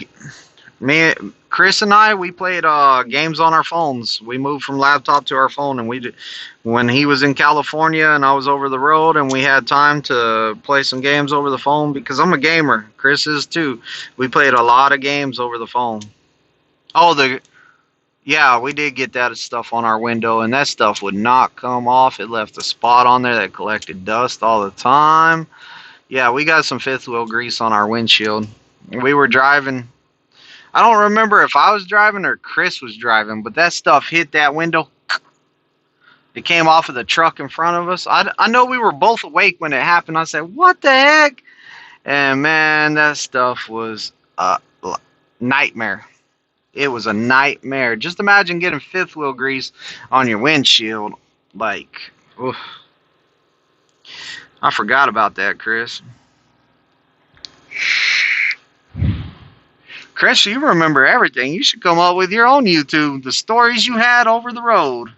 Chris and I, we played games on our phones. We moved from laptop to our phone, and when he was in California and I was over the road, and we had time to play some games over the phone because I'm a gamer. Chris is too. We played a lot of games over the phone. Yeah, we did get that stuff on our window, and that stuff would not come off. It left a spot on there that collected dust all the time. Yeah, we got some fifth wheel grease on our windshield. We were driving. I don't remember if I was driving or Chris was driving, but that stuff hit that window. It came off of the truck in front of us. I know we were both awake when it happened. I said, what the heck? And man, that stuff was a nightmare. It was a nightmare. Just imagine getting fifth wheel grease on your windshield. Like, oof. I forgot about that, Chris. Chris, you remember everything. You should come up with your own YouTube. The stories you had over the road.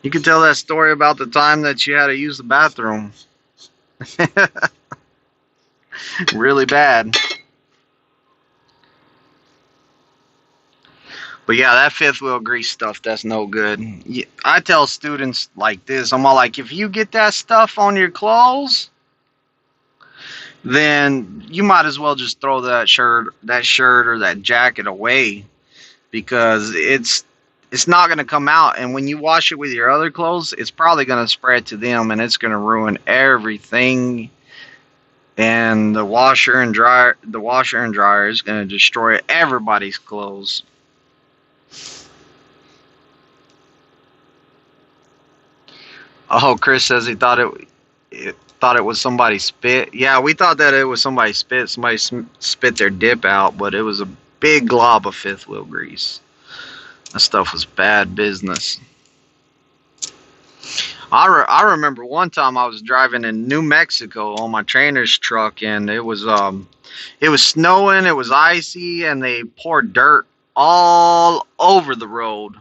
You can tell that story about the time that you had to use the bathroom. Really bad. But yeah, that fifth wheel grease stuff, that's no good. I tell students like this, I'm all like, if you get that stuff on your clothes, then you might as well just throw that shirt or that jacket away. because it's not going to come out, and when you wash it with your other clothes, it's probably going to spread to them, and it's going to ruin everything. And the washer and dryer is going to destroy everybody's clothes. Oh, Chris says he thought it was somebody's spit. Yeah, we thought that it was somebody's spit. Somebody spit their dip out, but it was a big glob of fifth wheel grease. That stuff was bad business. I remember one time I was driving in New Mexico on my trainer's truck, and it was snowing, it was icy, and they poured dirt all over the road.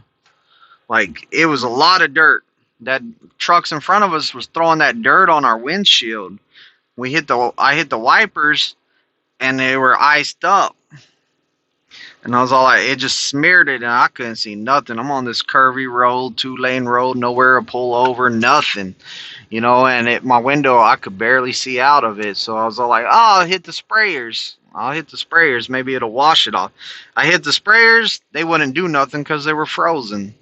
Like, it was a lot of dirt. That trucks in front of us was throwing that dirt on our windshield. I hit the wipers, and they were iced up. And I was all like, it just smeared it, and I couldn't see nothing. I'm on this curvy road, 2-lane road, nowhere to pull over, nothing. And my window, I could barely see out of it. So I was all like, I'll hit the sprayers. Maybe it'll wash it off. I hit the sprayers. They wouldn't do nothing because they were frozen.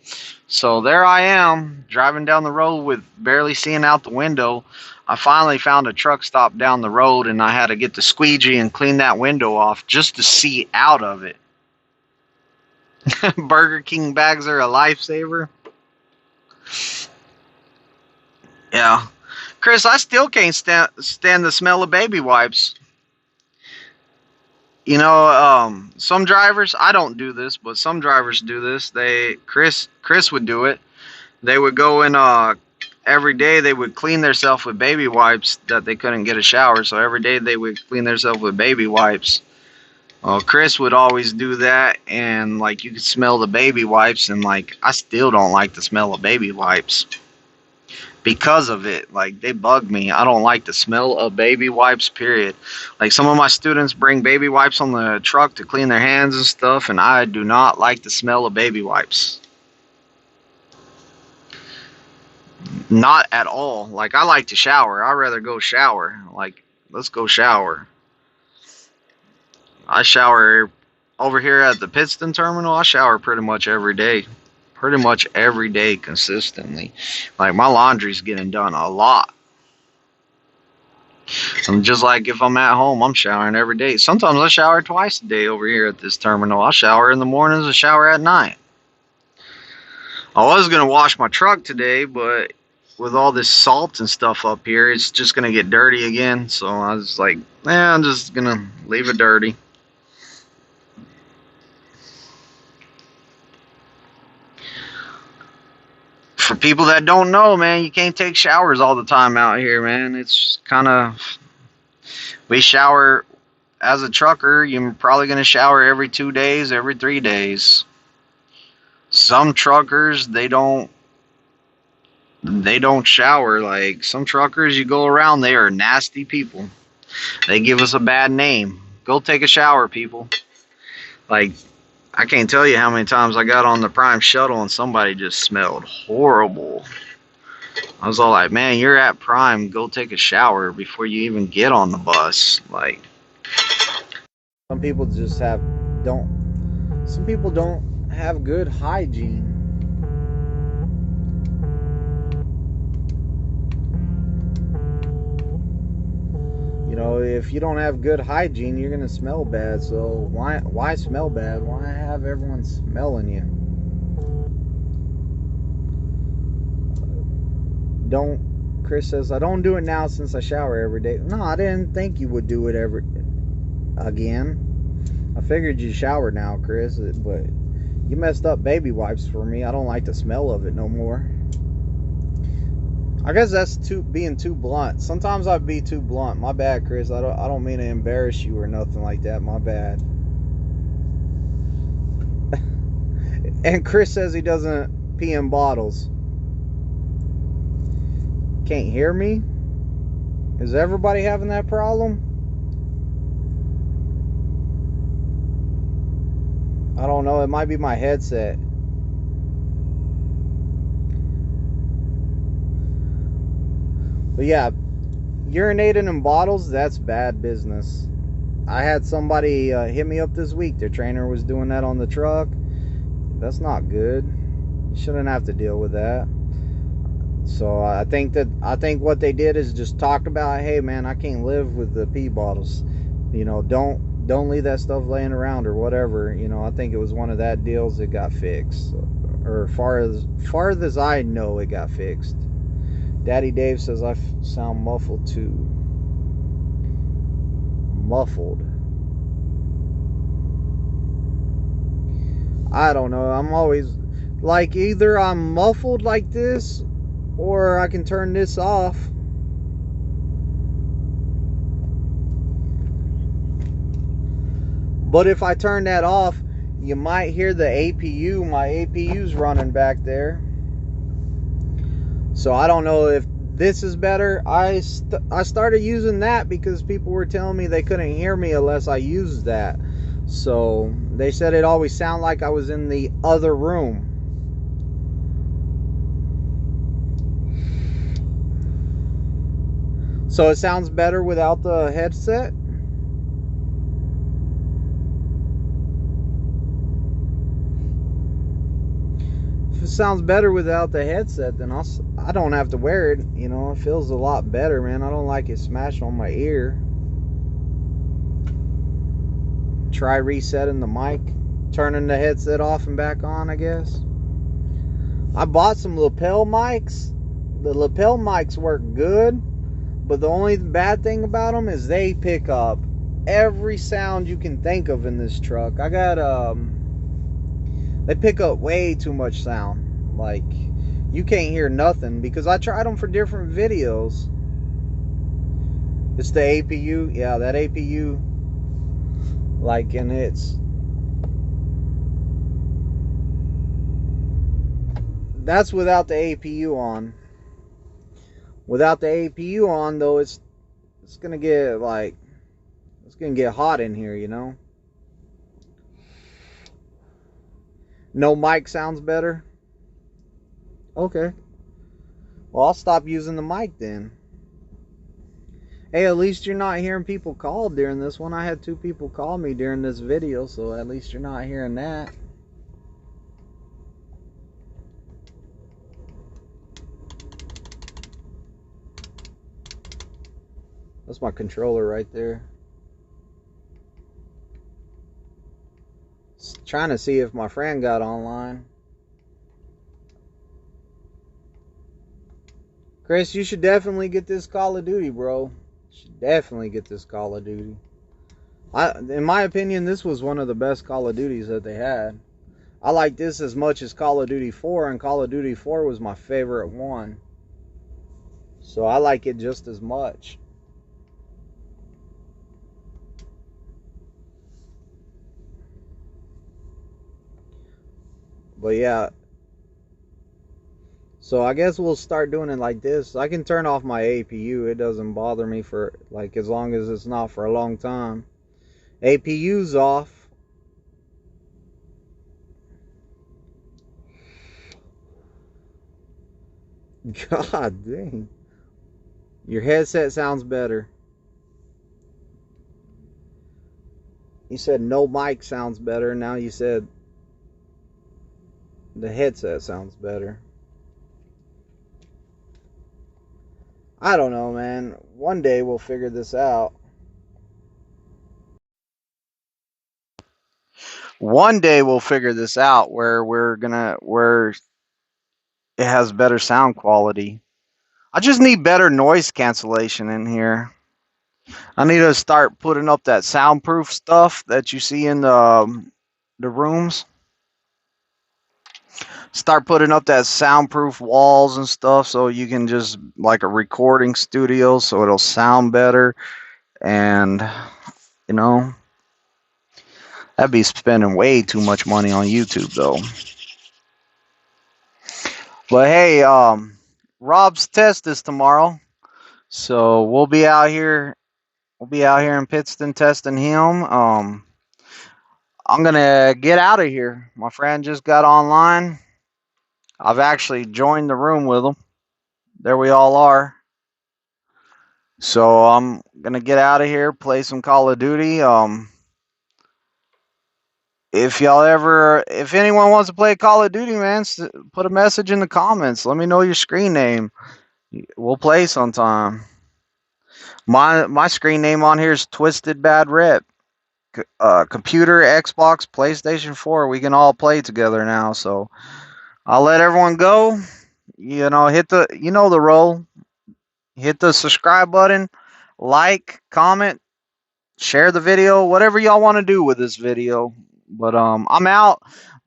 So there I am, driving down the road with barely seeing out the window. I finally found a truck stop down the road, and I had to get the squeegee and clean that window off just to see out of it. Burger King bags are a lifesaver. Yeah. Chris, I still can't stand the smell of baby wipes. Some drivers, I don't do this, but some drivers do this. Chris would do it. They would go in every day they would clean themselves with baby wipes that they couldn't get a shower, so every day they would clean themselves with baby wipes. Chris would always do that, and you could smell the baby wipes, and I still don't like the smell of baby wipes because of it. They bug me. I don't like the smell of baby wipes, period. Some of my students bring baby wipes on the truck to clean their hands and stuff, and I do not like the smell of baby wipes. Not at all. I like to shower. I'd rather go shower. Let's go shower. I shower over here at the Pittston terminal. I shower pretty much every day. Consistently. My laundry's getting done a lot. And just like if I'm at home, I'm showering every day. Sometimes I shower twice a day over here at this terminal. I shower in the mornings and shower at night. I was going to wash my truck today, but with all this salt and stuff up here, it's just going to get dirty again. So I was like, I'm just going to leave it dirty. For people that don't know, man, you can't take showers all the time out here, man. It's we shower as a trucker. You're probably going to shower every 2 days, every 3 days. Some truckers, they don't shower. Some truckers, you go around, they are nasty people. They give us a bad name. Go take a shower, people. I can't tell you how many times I got on the Prime shuttle and somebody just smelled horrible. I was all like, man, you're at Prime. Go take a shower before you even get on the bus. Some people just some people don't have good hygiene. If you don't have good hygiene, you're going to smell bad. So why smell bad? Why have everyone smelling you? Chris says, I don't do it now since I shower every day. No, I didn't think you would do it again. I figured you shower now, Chris, but you messed up baby wipes for me. I don't like the smell of it no more. I guess that's being too blunt. Sometimes I'd be too blunt. My bad, Chris. I don't mean to embarrass you or nothing like that. My bad. And Chris says he doesn't pee in bottles. Can't hear me? Is everybody having that problem? I don't know. It might be my headset. But yeah, urinating in bottles, that's bad business. I had somebody hit me up this week. Their trainer was doing that on the truck. That's not good. You shouldn't have to deal with that. So I think what they did is just talked about, hey man, I can't live with the pee bottles. You know, don't leave that stuff laying around or whatever. You know, I think it was one of that deals that got fixed. Or far as I know, it got fixed. Daddy Dave says I sound muffled too. Muffled. I don't know. I'm always like, either I'm muffled like this or I can turn this off. But if I turn that off, you might hear the APU. My APU's running back there. So I don't know if this is better. I started using that because people were telling me they couldn't hear me unless I used that. So they said it always sounded like I was in the other room. So it sounds better without the headset? If it sounds better without the headset, then I don't have to wear it. You know, it feels a lot better, man. I don't like it smashing on my ear. Try resetting the mic, turning the headset off and back on, I guess. I bought some lapel mics. The lapel mics work good, but the only bad thing about them is they pick up every sound you can think of in this truck. They pick up way too much sound. Like, you can't hear nothing because I tried them for different videos. It's the APU. Yeah, that APU. Like, and that's without the APU on. Without the APU on, though, it's gonna get hot in here, you know. No mic sounds better. Okay. Well, I'll stop using the mic then. Hey, at least you're not hearing people call during this one. I had 2 people call me during this video, so at least you're not hearing that. That's my controller right there. Trying to see if my friend got online. Chris, you should definitely get this Call of Duty, bro. You should definitely get this Call of Duty. In my opinion, this was one of the best Call of Duties that they had. I like this as much as Call of Duty 4, and Call of Duty 4 was my favorite one. So I like it just as much. But yeah. So I guess we'll start doing it like this. I can turn off my APU. It doesn't bother me for, like, as long as it's not for a long time. APU's off. God dang. Your headset sounds better. You said no mic sounds better. Now you said the headset sounds better. I don't know, man. One day we'll figure this out. One day we'll figure this out where where it has better sound quality. I just need better noise cancellation in here. I need to start putting up that soundproof stuff that you see in the rooms. Start putting up that soundproof walls and stuff so you can just, like, a recording studio, so it'll sound better. And, you know, that'd be spending way too much money on YouTube, though. But hey, Rob's test is tomorrow, so we'll be out here. We'll be out here in Pittston testing him. I'm gonna get out of here. My friend just got online. I've actually joined the room with him. There we all are. So I'm gonna get out of here, play some Call of Duty. if anyone wants to play Call of Duty, man, put a message in the comments. Let me know your screen name. We'll play sometime. My screen name on here is Twisted Bad Rep. Computer, Xbox, PlayStation 4. We can all play together now. So I'll let everyone go. You know the role. Hit the subscribe button, like, comment, share the video, whatever y'all want to do with this video. But I'm out.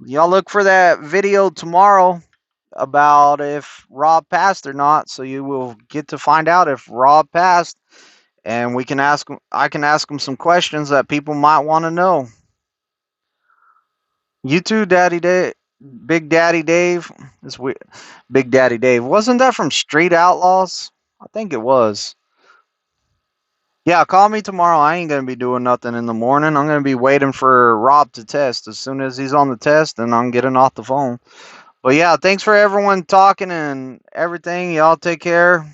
Y'all look for that video tomorrow about if Rob passed or not. So you will get to find out if Rob passed, and I can ask him some questions that people might want to know. You too, Daddy Dave. Big Daddy Dave. It's weird. Big Daddy Dave. Wasn't that from Street Outlaws? I think it was. Yeah, call me tomorrow. I ain't gonna be doing nothing in the morning. I'm gonna be waiting for Rob to test. As soon as he's on the test, then I'm getting off the phone. But yeah, thanks for everyone talking and everything. Y'all take care.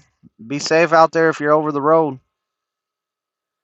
Be safe out there if you're over the road.